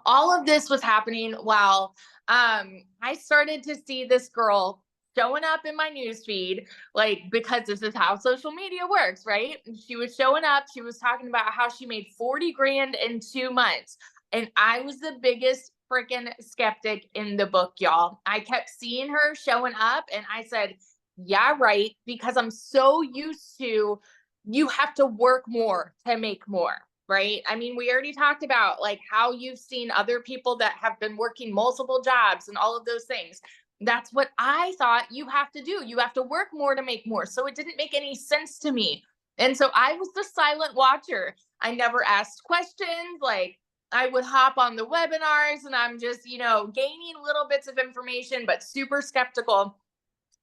All of this was happening while I started to see this girl showing up in my newsfeed, like, because this is how social media works, right? She was showing up, she was talking about how she made 40 grand in 2 months. And I was the biggest freaking skeptic in the book, y'all. I kept seeing her showing up and I said, yeah, right. Because I'm so used to, you have to work more to make more. Right? I mean, we already talked about like how you've seen other people that have been working multiple jobs and all of those things. That's what I thought you have to do. You have to work more to make more. So it didn't make any sense to me. And so I was the silent watcher. I never asked questions. Like, I would hop on the webinars and I'm just, gaining little bits of information, but super skeptical.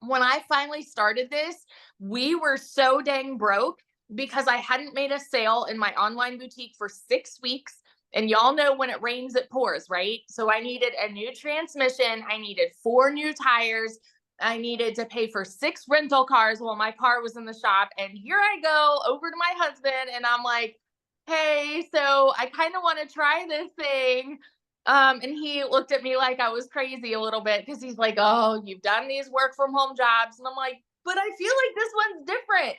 When I finally started this, we were so dang broke because I hadn't made a sale in my online boutique for 6 weeks. And y'all know when it rains, it pours, right? So I needed a new transmission. I needed 4 new tires. I needed to pay for 6 rental cars while my car was in the shop. And here I go over to my husband and I'm like, hey, so I kind of want to try this thing. And he looked at me like I was crazy a little bit, because he's like, oh, you've done these work from home jobs. And I'm like, but I feel like this one's different.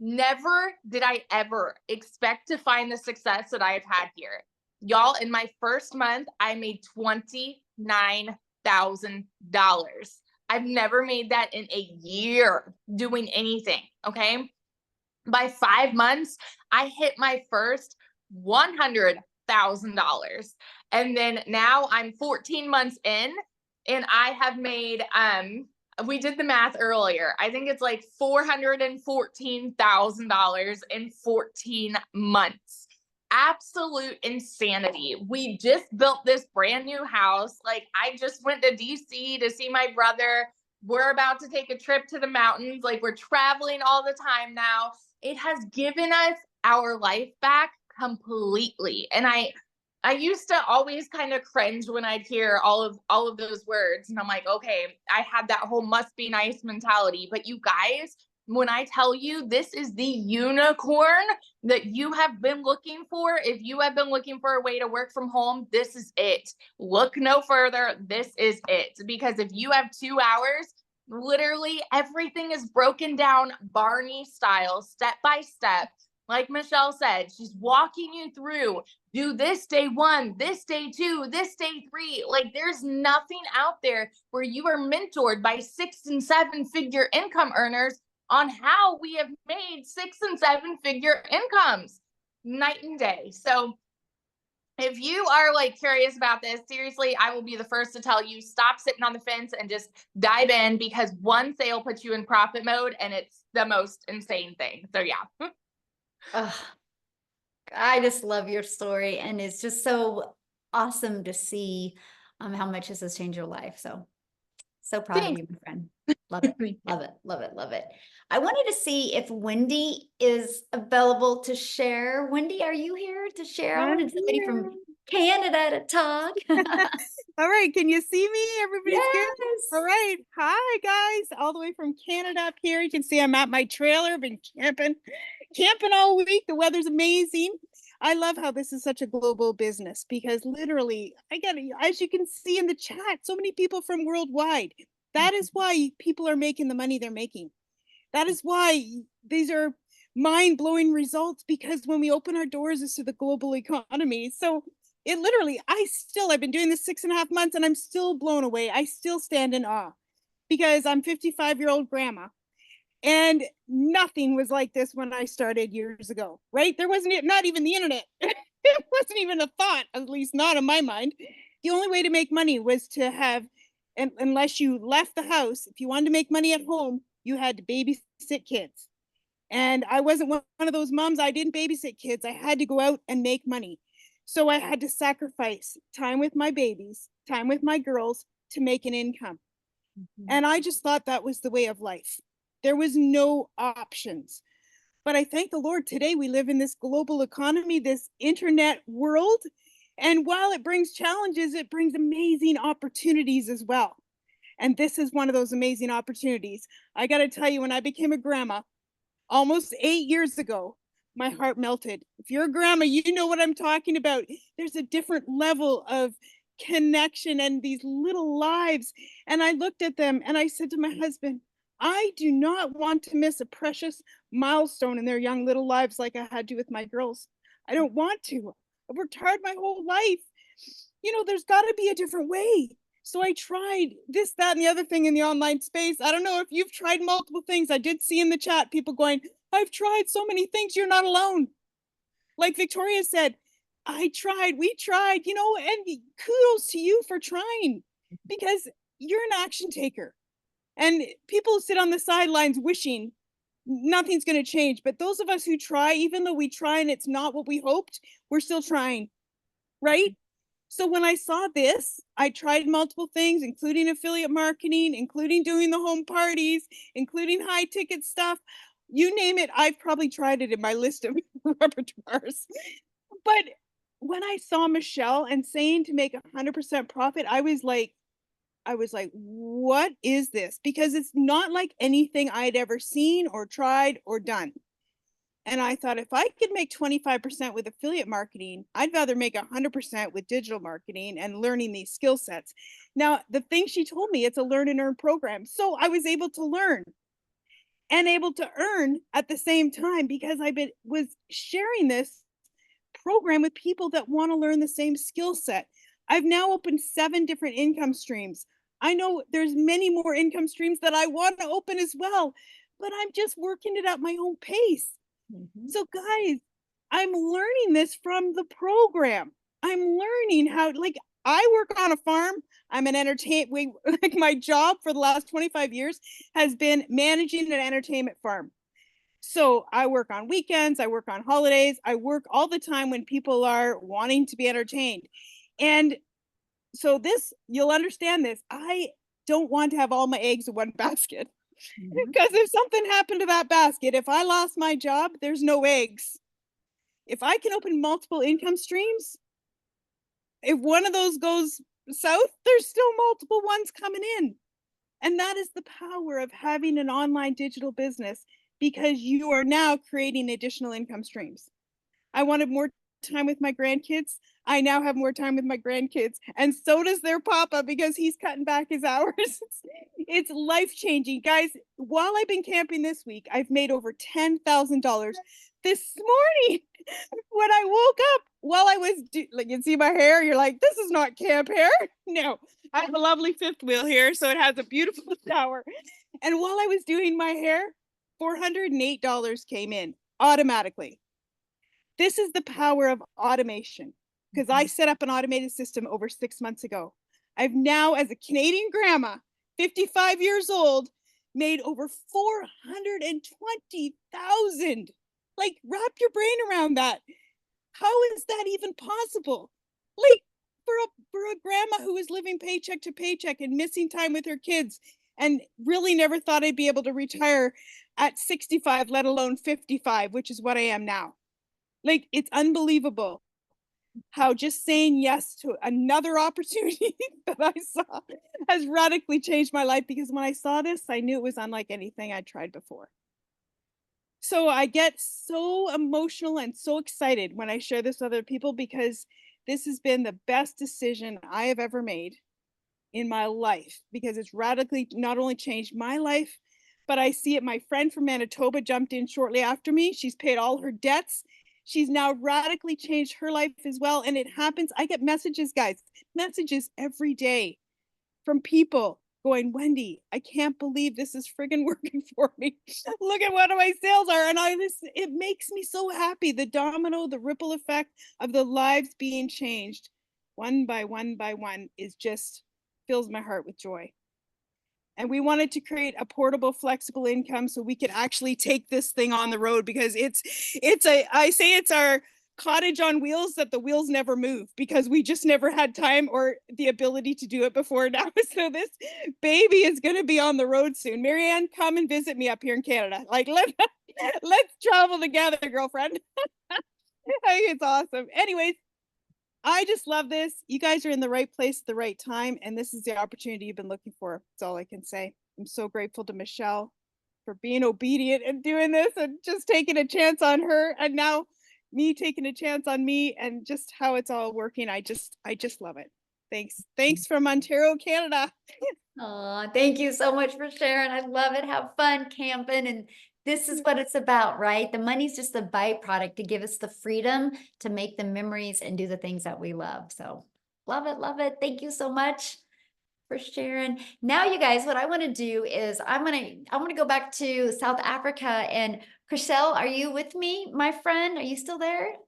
Never did I ever expect to find the success that I have had here. Y'all, in my first month, I made $29,000. I've never made that in a year doing anything, okay? By 5 months, I hit my first $100,000. And then now I'm 14 months in and I have made, we did the math earlier. I think it's like $414,000 in 14 months. Absolute insanity. We just built this brand new house. Like, I just went to DC to see my brother. We're about to take a trip to the mountains. Like, we're traveling all the time now. It has given us our life back completely. And I used to always kind of cringe when I'd hear all of those words. And I'm like, okay, I had that whole must be nice mentality. But you guys, when I tell you this is the unicorn that you have been looking for, if you have been looking for a way to work from home, this is it. Look no further. This is it. Because if you have 2 hours, literally everything is broken down Barney style, step by step. Like Michelle said, she's walking you through, do this day 1, this day 2, this day 3. Like there's nothing out there where you are mentored by 6 and 7 figure income earners on how we have made 6 and 7 figure incomes night and day. So if you are like curious about this, seriously, I will be the first to tell you, stop sitting on the fence and just dive in, because one sale puts you in profit mode and it's the most insane thing. So yeah. Ugh, I just love your story, and it's just so awesome to see how much this has changed your life. So proud of you, my friend. Love it. Love it. Love it. Love it. I wanted to see if Wendy is available to share. Wendy, are you here to share? I wanted somebody from Canada to talk. All right, can you see me? Everybody's good? Yes. All right. Hi, guys. All the way from Canada up here. You can see I'm at my trailer. Been camping all week. The weather's amazing. I love how this is such a global business, because literally, as you can see in the chat, so many people from worldwide. That is why people are making the money they're making. That is why these are mind-blowing results, because when we open our doors, it's to the global economy. So it literally, I've been doing this 6.5 months and I'm still blown away. I still stand in awe, because I'm 55-year-old grandma, and nothing was like this when I started years ago, right? There wasn't, not even the internet. It wasn't even a thought, at least not in my mind. The only way to make money was to have, unless you left the house, if you wanted to make money at home, you had to babysit kids. And I wasn't one of those moms. I didn't babysit kids. I had to go out and make money. So I had to sacrifice time with my babies, time with my girls, to make an income. And I just thought that was the way of life. There was no options. But I thank the Lord, today we live in this global economy, this internet world. And while it brings challenges, it brings amazing opportunities as well. And this is one of those amazing opportunities. I got to tell you, when I became a grandma almost 8 years ago, my heart melted. If you're a grandma, you know what I'm talking about. There's a different level of connection and these little lives. And I looked at them and I said to my husband, I do not want to miss a precious milestone in their young little lives like I had to with my girls. I don't want to. I've worked hard my whole life. There's got to be a different way. So I tried this, that, and the other thing in the online space. I don't know if you've tried multiple things. I did see in the chat people going, I've tried so many things. You're not alone. Like Victoria said, we tried, and kudos to you for trying, because you're an action taker. And people sit on the sidelines wishing nothing's going to change. But those of us who try, even though we try and it's not what we hoped, we're still trying, right? So when I saw this, I tried multiple things, including affiliate marketing, including doing the home parties, including high ticket stuff. You name it, I've probably tried it in my list of repertoires. But when I saw Michelle and saying to make 100% profit, I was like, what is this? Because it's not like anything I'd ever seen or tried or done. And I thought, if I could make 25% with affiliate marketing, I'd rather make 100% with digital marketing and learning these skill sets. Now, the thing she told me, it's a learn and earn program. So I was able to learn and able to earn at the same time, because was sharing this program with people that want to learn the same skill set. I've now opened 7 different income streams. I know there's many more income streams that I want to open as well, but I'm just working it at my own pace. So guys, I'm learning this from the program. I'm learning how, I work on a farm. I'm an like my job for the last 25 years has been managing an entertainment farm. So I work on weekends, I work on holidays, I work all the time when people are wanting to be entertained. And so you'll understand this. I don't want to have all my eggs in one basket. Because if something happened to that basket, if I lost my job, there's no eggs. If I can open multiple income streams, if one of those goes south, there's still multiple ones coming in. And that is the power of having an online digital business. because you are now creating additional income streams. I wanted more time with my grandkids. I now have more time with my grandkids, and so does their papa because he's cutting back his hours. It's life-changing. Guys, while I've been camping this week, I've made over $10,000 this morning. When I woke up while I was like, you see my hair, you're like, this is not camp hair. No, I have a lovely fifth wheel here, so it has a beautiful shower. And while I was doing my hair, $408 came in automatically. This is the power of automation, because I set up an automated system over 6 months ago. I've now, as a Canadian grandma, 55 years old, made over 420,000. Like, wrap your brain around that. How is that even possible? Like, for a grandma who is living paycheck to paycheck and missing time with her kids, and really never thought I'd be able to retire at 65, let alone 55, which is what I am now. Like, it's unbelievable how just saying yes to another opportunity that I saw has radically changed my life, because when I saw this, I knew it was unlike anything I'd tried before. So I get so emotional and so excited when I share this with other people, because this has been the best decision I have ever made in my life, because it's radically not only changed my life, but I see it. My friend from Manitoba jumped in shortly after me. She's paid all her debts. She's now radically changed her life as well. And it happens. I get messages, guys, messages every day from people going, Wendy, I can't believe this is friggin' working for me. Look at what my sales are. And it makes me so happy. The domino, the ripple effect of the lives being changed one by one by one is just fills my heart with joy. And we wanted to create a portable, flexible income so we could actually take this thing on the road, because I say it's our cottage on wheels that the wheels never move, because we just never had time or the ability to do it before now. So this baby is going to be on the road soon. Marianne, come and visit me up here in Canada. Like, let's travel together, girlfriend. I think it's awesome. Anyways, I just love this. You guys are in the right place at the right time, and this is the opportunity you've been looking for. That's all I can say. I'm so grateful to Michelle for being obedient and doing this and just taking a chance on her, and now me taking a chance on me, and just how it's all working. I just love it. Thanks from Ontario, Canada. Oh, thank you so much for sharing. I love it. Have fun camping. And this is what it's about, right? The money's just a byproduct to give us the freedom to make the memories and do the things that we love. So love it. Love it. Thank you so much for sharing. Now, you guys, what I want to do is I want to go back to South Africa. And Chriselle, are you with me, my friend? Are you still there?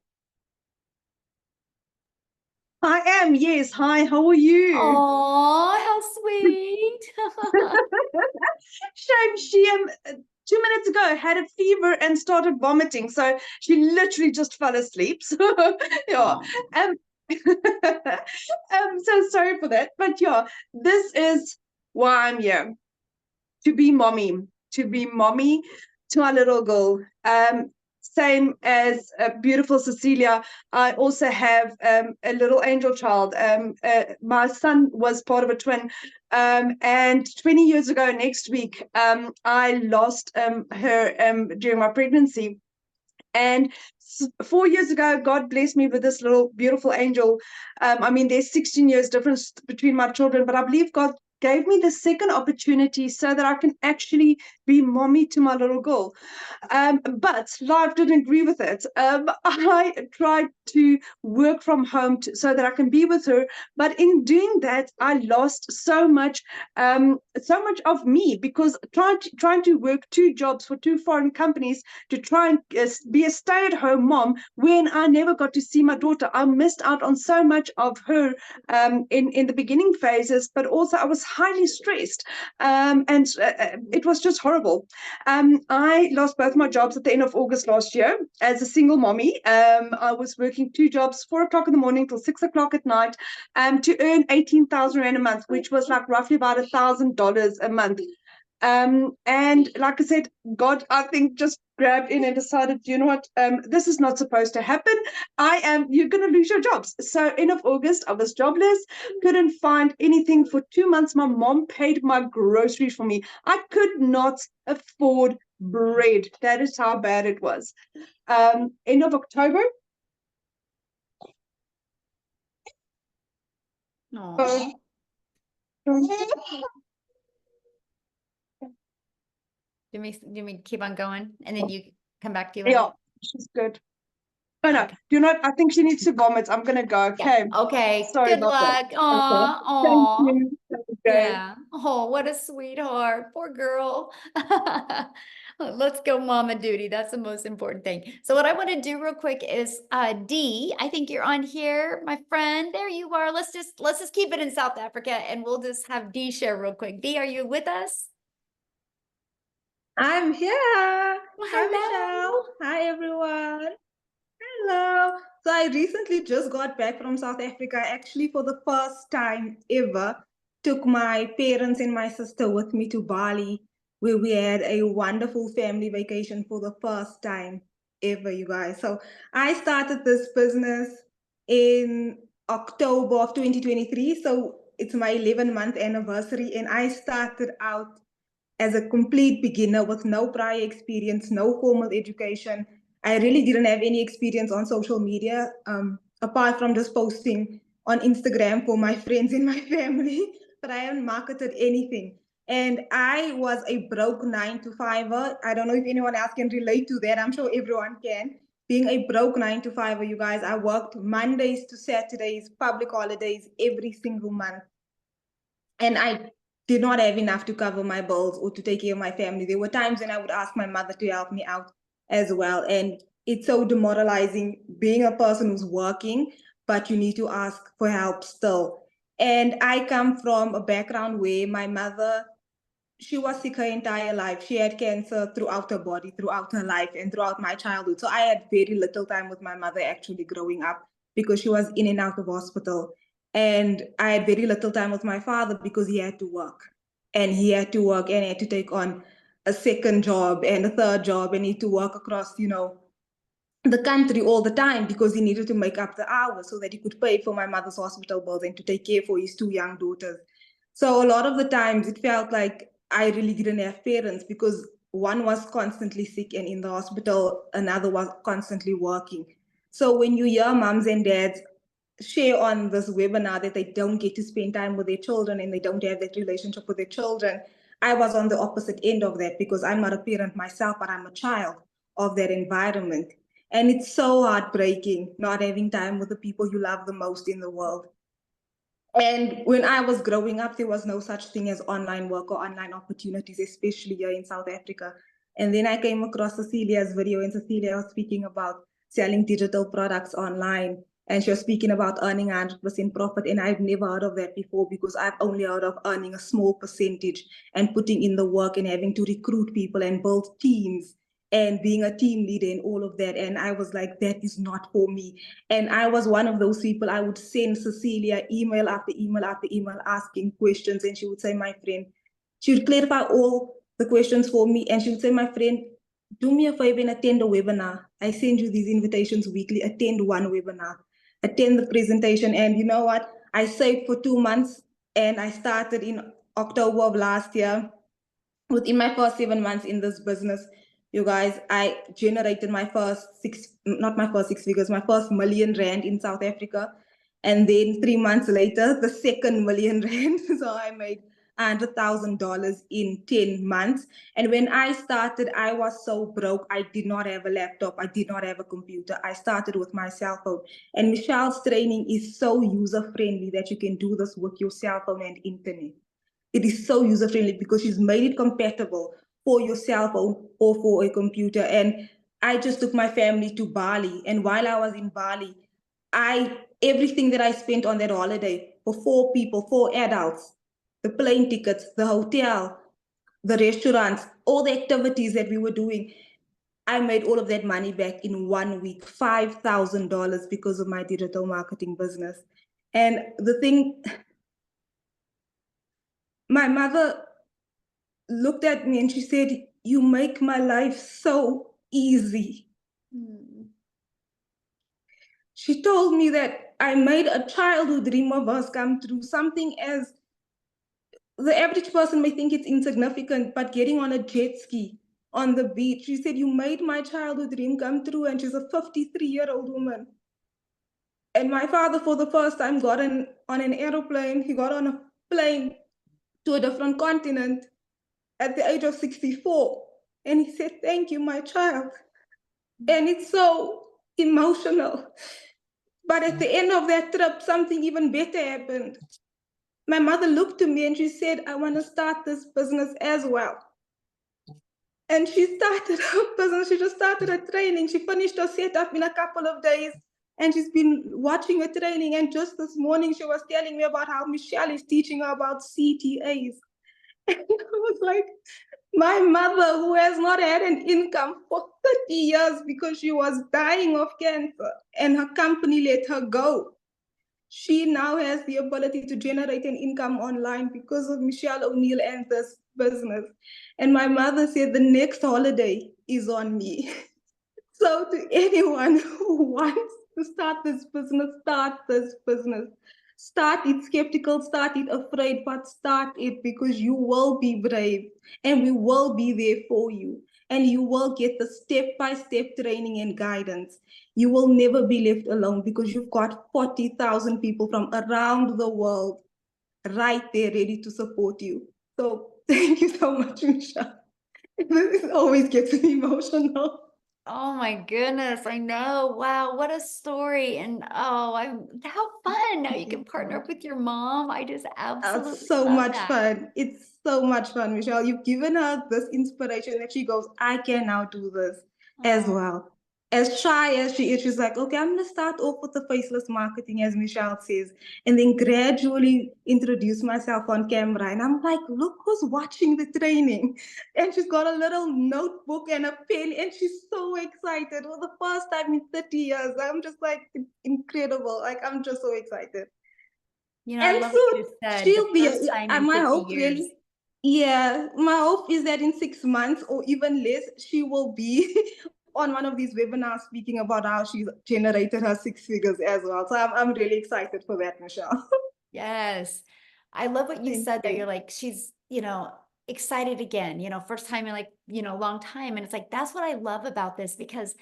I am, yes. Hi, how are you? Oh, how sweet. Shame she 2 minutes ago had a fever and started vomiting, so she literally just fell asleep. So yeah. I'm so sorry for that. But yeah, this is why I'm here. To be mommy to our little girl. Same as beautiful Cecilia, I also have a little angel child. My son was part of a twin, and 20 years ago next week, I lost her during my pregnancy. And 4 years ago, God blessed me with this little beautiful angel. I mean, there's 16 years difference between my children, but I believe God gave me the second opportunity so that I can actually be mommy to my little girl. But life didn't agree with it. I tried to work from home so that I can be with her. But in doing that, I lost so much of me, because trying to work 2 jobs for 2 foreign companies to try and be a stay-at-home mom when I never got to see my daughter. I missed out on so much of her in the beginning phases, but also I was highly stressed, and it was just horrible. I lost both my jobs at the end of August last year as a single mommy. I was working 2 jobs, 4 o'clock in the morning till 6 o'clock at night, to earn 18,000 Rand a month, which was like roughly about $1,000 a month. And like I said, God, I think, just grabbed in and decided, you know what, this is not supposed to happen. You're going to lose your jobs. So end of August, I was jobless, couldn't find anything for 2 months. My mom paid my groceries for me. I could not afford bread. That is how bad it was. End of October. Aw. Do me keep on going and then you come back to you? Yeah, she's good. Oh no, Okay. do not. I think she needs to vomit. I'm gonna go. Yeah. Okay. Okay. Sorry Good about that. luck. Aw. Thank Aw. you. Okay. Yeah. Oh, what a sweetheart. Poor girl. Let's go mama duty. That's the most important thing. So what I want to do real quick is Dee, I think you're on here, my friend. There you are. Let's just keep it in South Africa and we'll just have Dee share real quick. Dee, are you with us? I'm here. Hi, Hello. Michelle. Hi, everyone. Hello. So I recently just got back from South Africa. Actually, for the first time ever, took my parents and my sister with me to Bali, where we had a wonderful family vacation for the first time ever, you guys. So I started this business in October of 2023. So it's my 11-month anniversary, and I started out as a complete beginner with no prior experience, no formal education. I really didn't have any experience on social media, apart from just posting on Instagram for my friends and my family, but I haven't marketed anything. And I was a broke 9-to-5er. I don't know if anyone else can relate to that. I'm sure everyone can. Being a broke 9-to-5er, you guys, I worked Mondays to Saturdays, public holidays, every single month. And I did not have enough to cover my bills or to take care of my family. There were times when I would ask my mother to help me out as well. And it's so demoralizing being a person who's working, but you need to ask for help still. And I come from a background where my mother, she was sick her entire life. She had cancer throughout her body, throughout her life, and throughout my childhood. So I had very little time with my mother actually growing up because she was in and out of hospital. And I had very little time with my father because he had to work. And he had to work and he had to take on a second job and a third job and he had to work across, the country all the time because he needed to make up the hours so that he could pay for my mother's hospital bills and to take care for his 2 young daughters. So a lot of the times it felt like I really didn't have parents because one was constantly sick and in the hospital, another was constantly working. So when you hear moms and dads share on this webinar that they don't get to spend time with their children and they don't have that relationship with their children, I was on the opposite end of that because I'm not a parent myself, but I'm a child of that environment. And it's so heartbreaking not having time with the people you love the most in the world. And when I was growing up, there was no such thing as online work or online opportunities, especially here in South Africa. And then I came across Cecilia's video, and Cecilia was speaking about selling digital products online. And she was speaking about earning 100% profit. And I've never heard of that before because I've only heard of earning a small percentage and putting in the work and having to recruit people and build teams and being a team leader and all of that. And I was like, that is not for me. And I was one of those people. I would send Cecilia email after email after email asking questions. And she would say, my friend, she would clarify all the questions for me. And she would say, my friend, do me a favor and attend a webinar. I send you these invitations weekly. Attend one webinar, attend the presentation. And you know what? I saved for 2 months and I started in October of last year. Within my first 7 months in this business, you guys, I generated my first not my first 6 figures, my first R1 million in South Africa. And then 3 months later, the second R1 million. So I made $100,000 in 10 months. And when I started, I was so broke. I did not have a laptop. I did not have a computer. I started with my cell phone. And Michelle's training is so user-friendly that you can do this with your cell phone and internet. It is so user-friendly because she's made it compatible for your cell phone or for a computer. And I just took my family to Bali. And while I was in Bali, everything that I spent on that holiday for 4 people, 4 adults, the plane tickets, the hotel, the restaurants, all the activities that we were doing, I made all of that money back in 1 week, $5,000 because of my digital marketing business. And the thing, my mother looked at me and she said, you make my life so easy. She told me that I made a childhood dream of hers come true, something as the average person may think it's insignificant, but getting on a jet ski on the beach. She said, "You made my childhood dream come true." And she's a 53-year-old woman. And my father, for the first time, got on an aeroplane. He got on a plane to a different continent at the age of 64. And he said, "Thank you, my child." And it's so emotional. But at the end of that trip, something even better happened. My mother looked to me and she said, "I want to start this business as well." And she started her business. She just started her training. She finished her setup in a couple of days. And she's been watching her training. And just this morning, she was telling me about how Michelle is teaching her about CTAs. And I was like, my mother, who has not had an income for 30 years because she was dying of cancer and her company let her go, she now has the ability to generate an income online because of Michelle O'Neill and this business. And my mother said the next holiday is on me. So to anyone who wants to start this business, start this business. Start it skeptical, start it afraid, but start it because you will be brave and we will be there for you. And you will get the step-by-step training and guidance. You will never be left alone because you've got 40,000 people from around the world right there ready to support you. So thank you so much, Michelle. This always gets me emotional. Oh my goodness, I know. Wow, what a story. And how fun. Now you can partner up with your mom. I just absolutely It's so love much that. fun. It's so much fun, Michelle. You've given her this inspiration that she goes, "I can now do this as Aw. well." As shy as she is, she's like, "Okay, I'm gonna start off with the faceless marketing," as Michelle says, and then gradually introduce myself on camera. And I'm like, "Look who's watching the training." And she's got a little notebook and a pen, and she's so excited. For the first time in 30 years. I'm just like, it's incredible. Like, I'm just so excited. You know, I And love what you soon said. she'll The be, first time in my 50 hope years. really, yeah, my hope is that in 6 months or even less, she will be on one of these webinars speaking about how she's generated her 6 figures as well. So I'm really excited for that, Michelle. Yes. I love what you Thank said that you. you're like, she's, excited again, first time in like, long time. And it's like, that's what I love about this because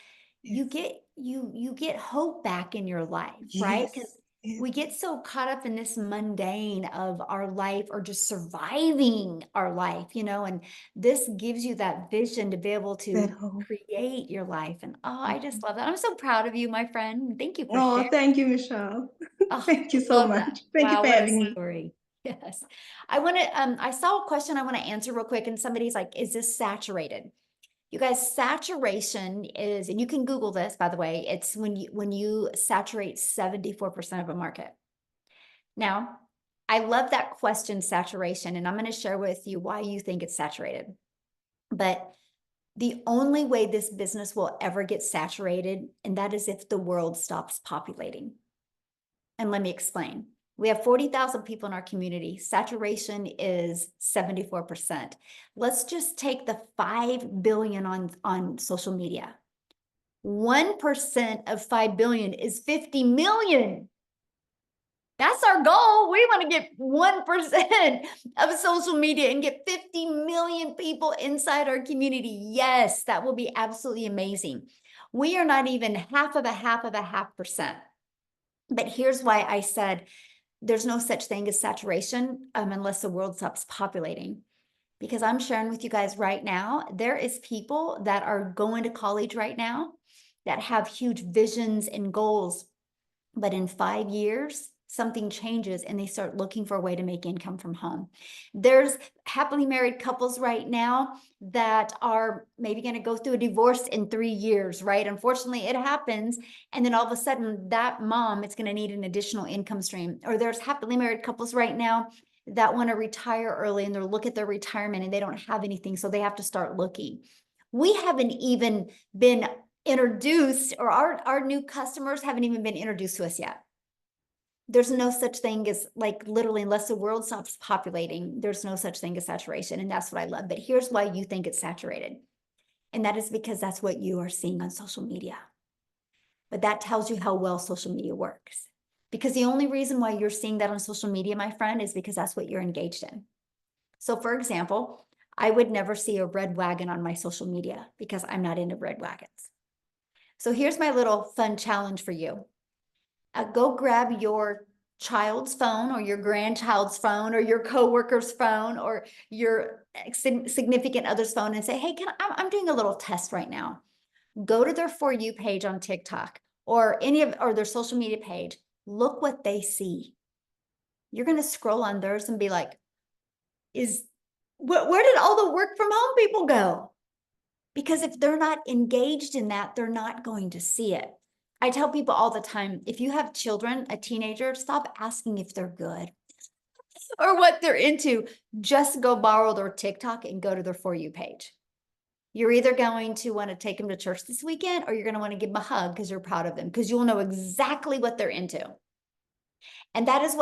you get you get hope back in your life, right? Yes, Because yes. we get so caught up in this mundane of our life or just surviving our life, and this gives you that vision to be able to That hope. create your life. And I just love that. I'm so proud of you, my friend. Thank you for Oh, sharing. thank you, Michelle. Oh, Thank you so love that. much. Thank you Wow, for what a having me. story. Yes. I saw a question I want to answer real quick, and somebody's like, is this saturated? You guys, saturation is, and you can Google this, by the way, it's when you saturate 74% of a market. Now, I love that question, saturation, and I'm going to share with you why you think it's saturated. But the only way this business will ever get saturated, and that is if the world stops populating. And let me explain. We have 40,000 people in our community. Saturation is 74%. Let's just take the 5 billion on social media. 1% of 5 billion is 50 million. That's our goal. We want to get 1% of social media and get 50 million people inside our community. Yes, that will be absolutely amazing. We are not even half of a half percent. But here's why I said there's no such thing as saturation unless the world stops populating. Because I'm sharing with you guys right now, there is people that are going to college right now that have huge visions and goals. But in 5 years, something changes and they start looking for a way to make income from home. There's happily married couples right now that are maybe going to go through a divorce in 3 years, right? Unfortunately, it happens. And then all of a sudden that mom is going to need an additional income stream. Or there's happily married couples right now that want to retire early and they're look at their retirement and they don't have anything. So they have to start looking. We haven't even been introduced, or our new customers haven't even been introduced to us yet. There's no such thing as, like, literally, unless the world stops populating, there's no such thing as saturation. And that's what I love. But here's why you think it's saturated. And that is because that's what you are seeing on social media. But that tells you how well social media works. Because the only reason why you're seeing that on social media, my friend, is because that's what you're engaged in. So for example, I would never see a red wagon on my social media because I'm not into red wagons. So here's my little fun challenge for you. Go grab your child's phone or your grandchild's phone or your coworker's phone or your significant other's phone and say, hey, I'm doing a little test right now. Go to their For You page on TikTok or their social media page. Look what they see. You're going to scroll on theirs and be like, where did all the work from home people go? Because if they're not engaged in that, they're not going to see it. I tell people all the time, if you have children, a teenager, stop asking if they're good or what they're into. Just go borrow their TikTok and go to their For You page. You're either going to want to take them to church this weekend or you're going to want to give them a hug because you're proud of them because you'll know exactly what they're into. And that is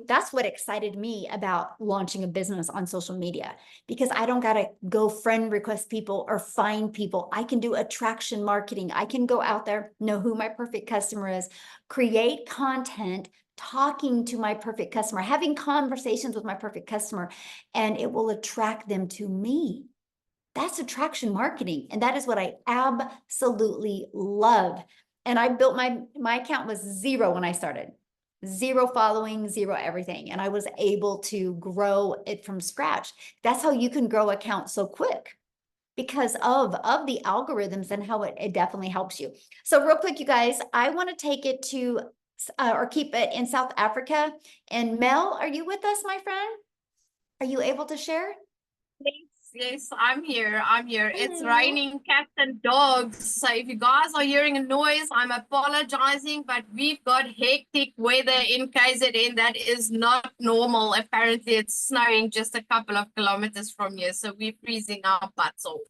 that's what excited me about launching a business on social media, because I don't got to go friend request people or find people. I can do attraction marketing. I can go out there, know who my perfect customer is, create content, talking to my perfect customer, having conversations with my perfect customer, and it will attract them to me. That's attraction marketing. And that is what I absolutely love. And I built my account was 0 when I started. 0 following, 0 everything. And I was able to grow it from scratch. That's how you can grow accounts so quick because of the algorithms and how it definitely helps you. So real quick, you guys, I want to take it to or keep it in South Africa. And Mel, are you with us, my friend? Are you able to share? Yes, I'm here. It's Hello. raining cats and dogs. So if you guys are hearing a noise, I'm apologizing, but we've got hectic weather in KZN. That is not normal. Apparently, it's snowing just a couple of kilometers from here. So we're freezing our butts off.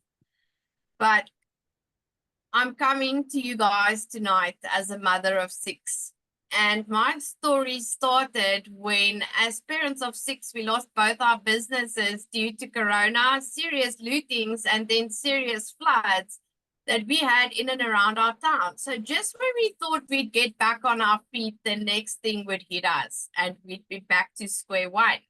But I'm coming to you guys tonight as a mother of 6. And my story started when, as parents of 6, we lost both our businesses due to Corona, serious lootings, and then serious floods that we had in and around our town. So just when we thought we'd get back on our feet, the next thing would hit us and we'd be back to square one.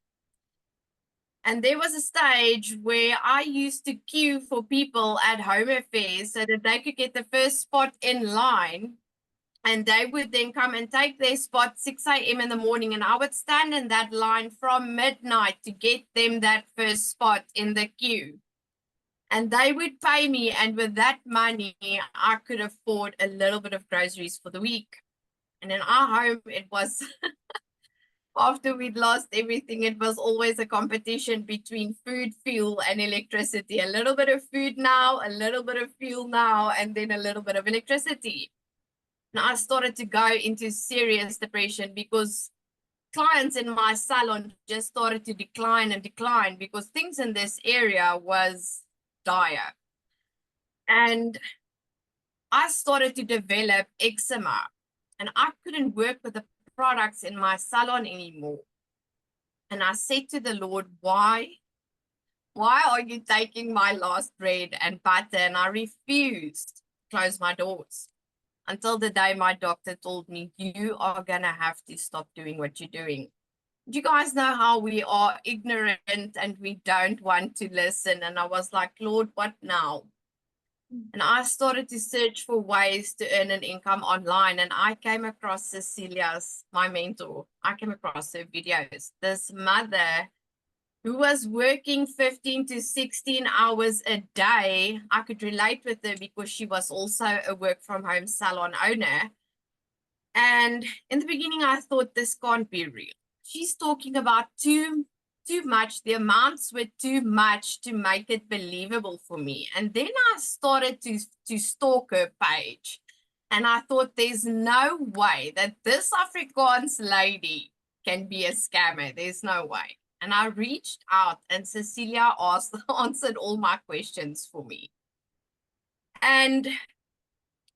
And there was a stage where I used to queue for people at home affairs so that they could get the first spot in line. And they would then come and take their spot 6 a.m. in the morning. And I would stand in that line from midnight to get them that first spot in the queue. And they would pay me. And with that money, I could afford a little bit of groceries for the week. And in our home, it was, after we'd lost everything, it was always a competition between food, fuel, and electricity. A little bit of food now, a little bit of fuel now, and then a little bit of electricity. And I started to go into serious depression because clients in my salon just started to decline and decline because things in this area was dire. And I started to develop eczema and I couldn't work with the products in my salon anymore. And I said to the Lord, why are you taking my last bread and butter? And I refused to close my doors. Until the day my doctor told me, you are going to have to stop doing what you're doing. Do you guys know how we are ignorant and we don't want to listen? And I was like, Lord, what now? And I started to search for ways to earn an income online. And I came across Cecilia's, my mentor. I came across her videos. This mother who was working 15 to 16 hours a day. I could relate with her because she was also a work from home salon owner. And in the beginning, I thought this can't be real. She's talking about too much. The amounts were too much to make it believable for me. And then I started to stalk her page. And I thought there's no way that this Afrikaans lady can be a scammer. There's no way. And I reached out and Cecilia answered all my questions for me. And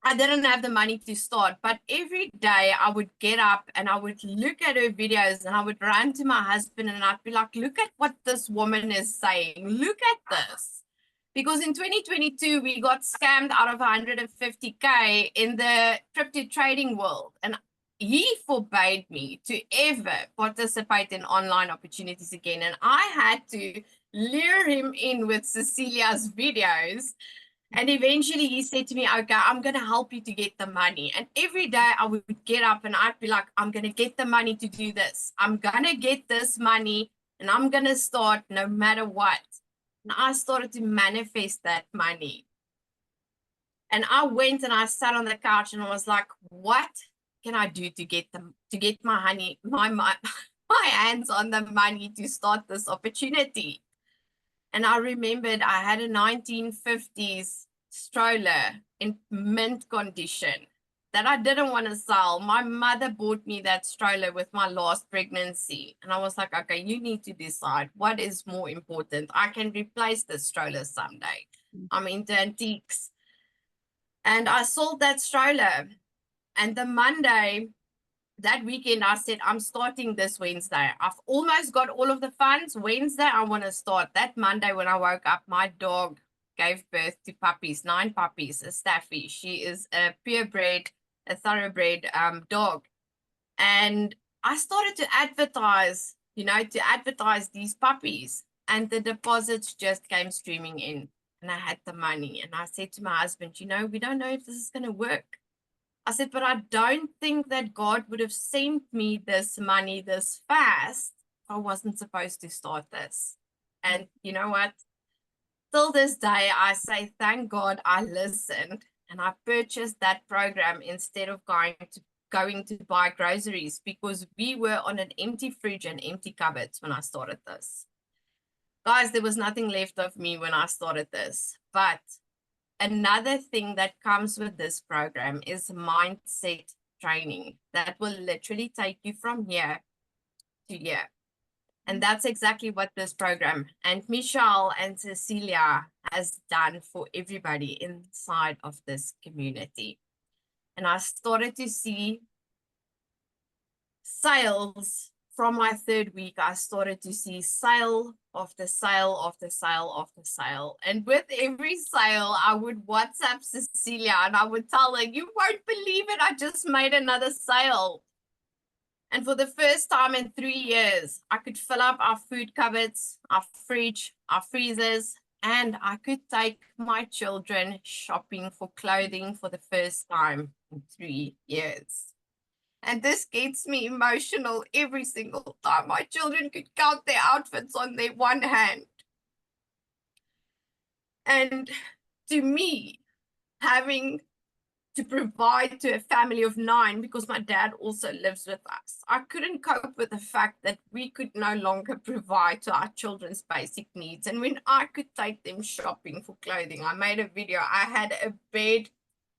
I didn't have the money to start, but every day I would get up and I would look at her videos and I would run to my husband and I'd be like, look at what this woman is saying. Look at this. Because in 2022, we got scammed out of 150K in the crypto trading world. And he forbade me to ever participate in online opportunities again. And I had to lure him in with Cecilia's videos. And eventually he said to me, okay, I'm going to help you to get the money. And every day I would get up and I'd be like, I'm going to get the money to do this. I'm going to get this money and I'm going to start no matter what. And I started to manifest that money. And I went and I sat on the couch and I was like, what can I do to get my hands on the money to start this opportunity? And I remembered I had a 1950s stroller in mint condition that I didn't want to sell. My mother bought me that stroller with my last pregnancy. And I was like, okay, you need to decide what is more important. I can replace the stroller someday. I'm into antiques. And I sold that stroller. And the Monday, that weekend, I said, I'm starting this Wednesday. I've almost got all of the funds. Wednesday, I want to start. That Monday, when I woke up, my dog gave birth to puppies, 9 puppies, a Staffy. She is a purebred, a thoroughbred dog. And I started to advertise, these puppies. And the deposits just came streaming in. And I had the money. And I said to my husband, we don't know if this is going to work. I said, but I don't think that God would have sent me this money this fast if I wasn't supposed to start this. And you know what? Till this day, I say, thank God I listened and I purchased that program instead of going to buy groceries, because we were on an empty fridge and empty cupboards when I started this. Guys, there was nothing left of me when I started this, but another thing that comes with this program is mindset training that will literally take you from here to here. And that's exactly what this program and Michelle and Cecilia has done for everybody inside of this community. And I started to see sales from my 3rd week. I started to see sale after sale after sale after sale. And with every sale, I would WhatsApp Cecilia and I would tell her, you won't believe it, I just made another sale. And for the first time in 3 years, I could fill up our food cupboards, our fridge, our freezers, and I could take my children shopping for clothing for the first time in 3 years. And this gets me emotional every single time. My children could count their outfits on their one hand. And to me, having to provide to a family of 9, because my dad also lives with us, I couldn't cope with the fact that we could no longer provide to our children's basic needs. And when I could take them shopping for clothing, I made a video. I had a bed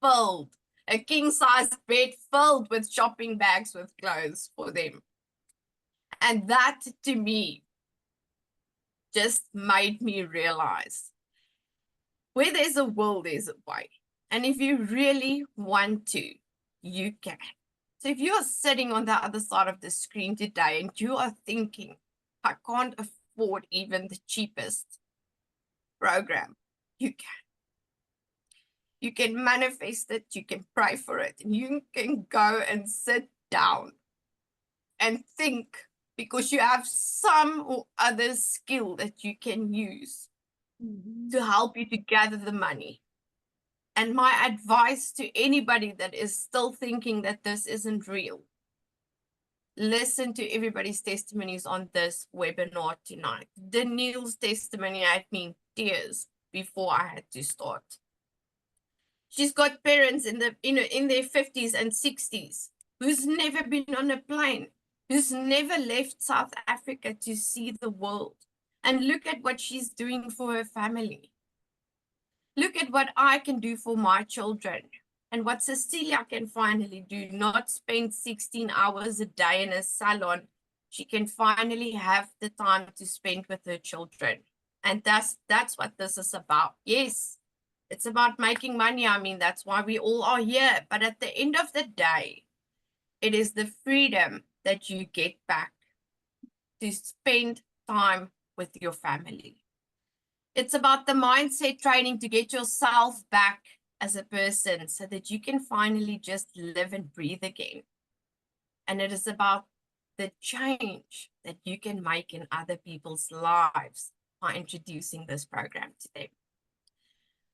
filled, a king-size bed filled with shopping bags with clothes for them. And that, to me, just made me realize where there's a will, there's a way. And if you really want to, you can. So if you're sitting on the other side of the screen today and you are thinking, I can't afford even the cheapest program, you can. You can manifest it, you can pray for it, and you can go and sit down and think, because you have some or other skill that you can use to help you to gather the money. And my advice to anybody that is still thinking that this isn't real, listen to everybody's testimonies on this webinar tonight. Danielle's testimony had me in tears before I had to start. She's got parents in their 50s and 60s who's never been on a plane, who's never left South Africa to see the world. And look at what she's doing for her family. Look at what I can do for my children and what Cecilia can finally do, not spend 16 hours a day in a salon. She can finally have the time to spend with her children. And that's what this is about. Yes, it's about making money. I mean, that's why we all are here. But at the end of the day, it is the freedom that you get back to spend time with your family. It's about the mindset training to get yourself back as a person so that you can finally just live and breathe again. And it is about the change that you can make in other people's lives by introducing this program to them.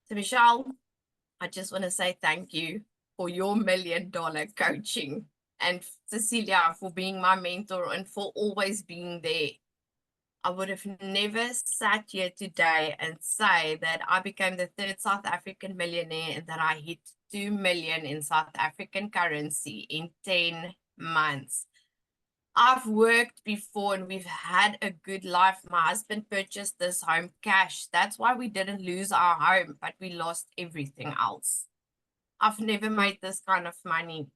So Michelle, I just want to say thank you for your $1 million coaching, and Cecilia for being my mentor and for always being there. I would have never sat here today and say that I became the 3rd South African millionaire and that I hit 2 million in South African currency in 10 months. I've worked before and we've had a good life. My husband purchased this home cash. That's why we didn't lose our home, but we lost everything else. I've never made this kind of money.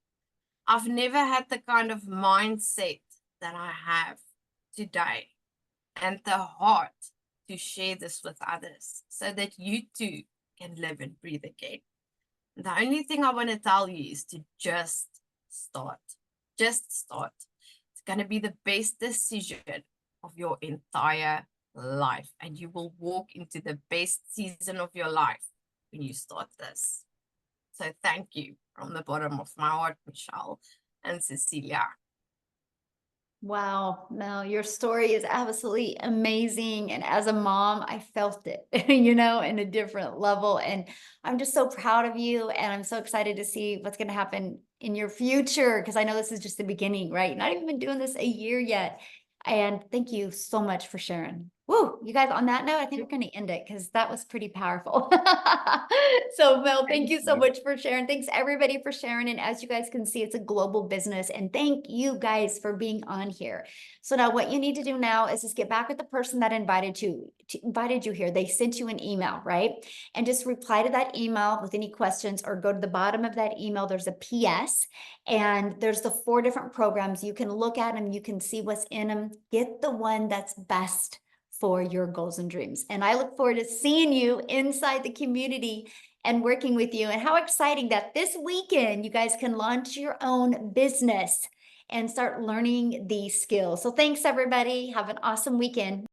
I've never had the kind of mindset that I have today and the heart to share this with others so that you too can live and breathe again. The only thing I want to tell you is to just start. Just start. It's going to be the best decision of your entire life, and you will walk into the best season of your life when you start this. So thank you from the bottom of my heart, Michelle and Cecilia. Wow, Mel, your story is absolutely amazing. And as a mom, I felt it, you know, in a different level. And I'm just so proud of you. And I'm so excited to see what's going to happen in your future, because I know this is just the beginning, right? You're not even been doing this a year yet. And thank you so much for sharing. Woo, you guys, on that note, I think we're going to end it because that was pretty powerful. So Mel, thank you so much for sharing. Thanks everybody for sharing. And as you guys can see, it's a global business. And thank you guys for being on here. So now what you need to do now is just get back with the person that invited you here. They sent you an email, right? And just reply to that email with any questions, or go to the bottom of that email. There's a PS and there's the 4 different programs. You can look at them. You can see what's in them. Get the one that's best for your goals and dreams. And I look forward to seeing you inside the community and working with you. And how exciting that this weekend you guys can launch your own business and start learning these skills. So thanks everybody. Have an awesome weekend.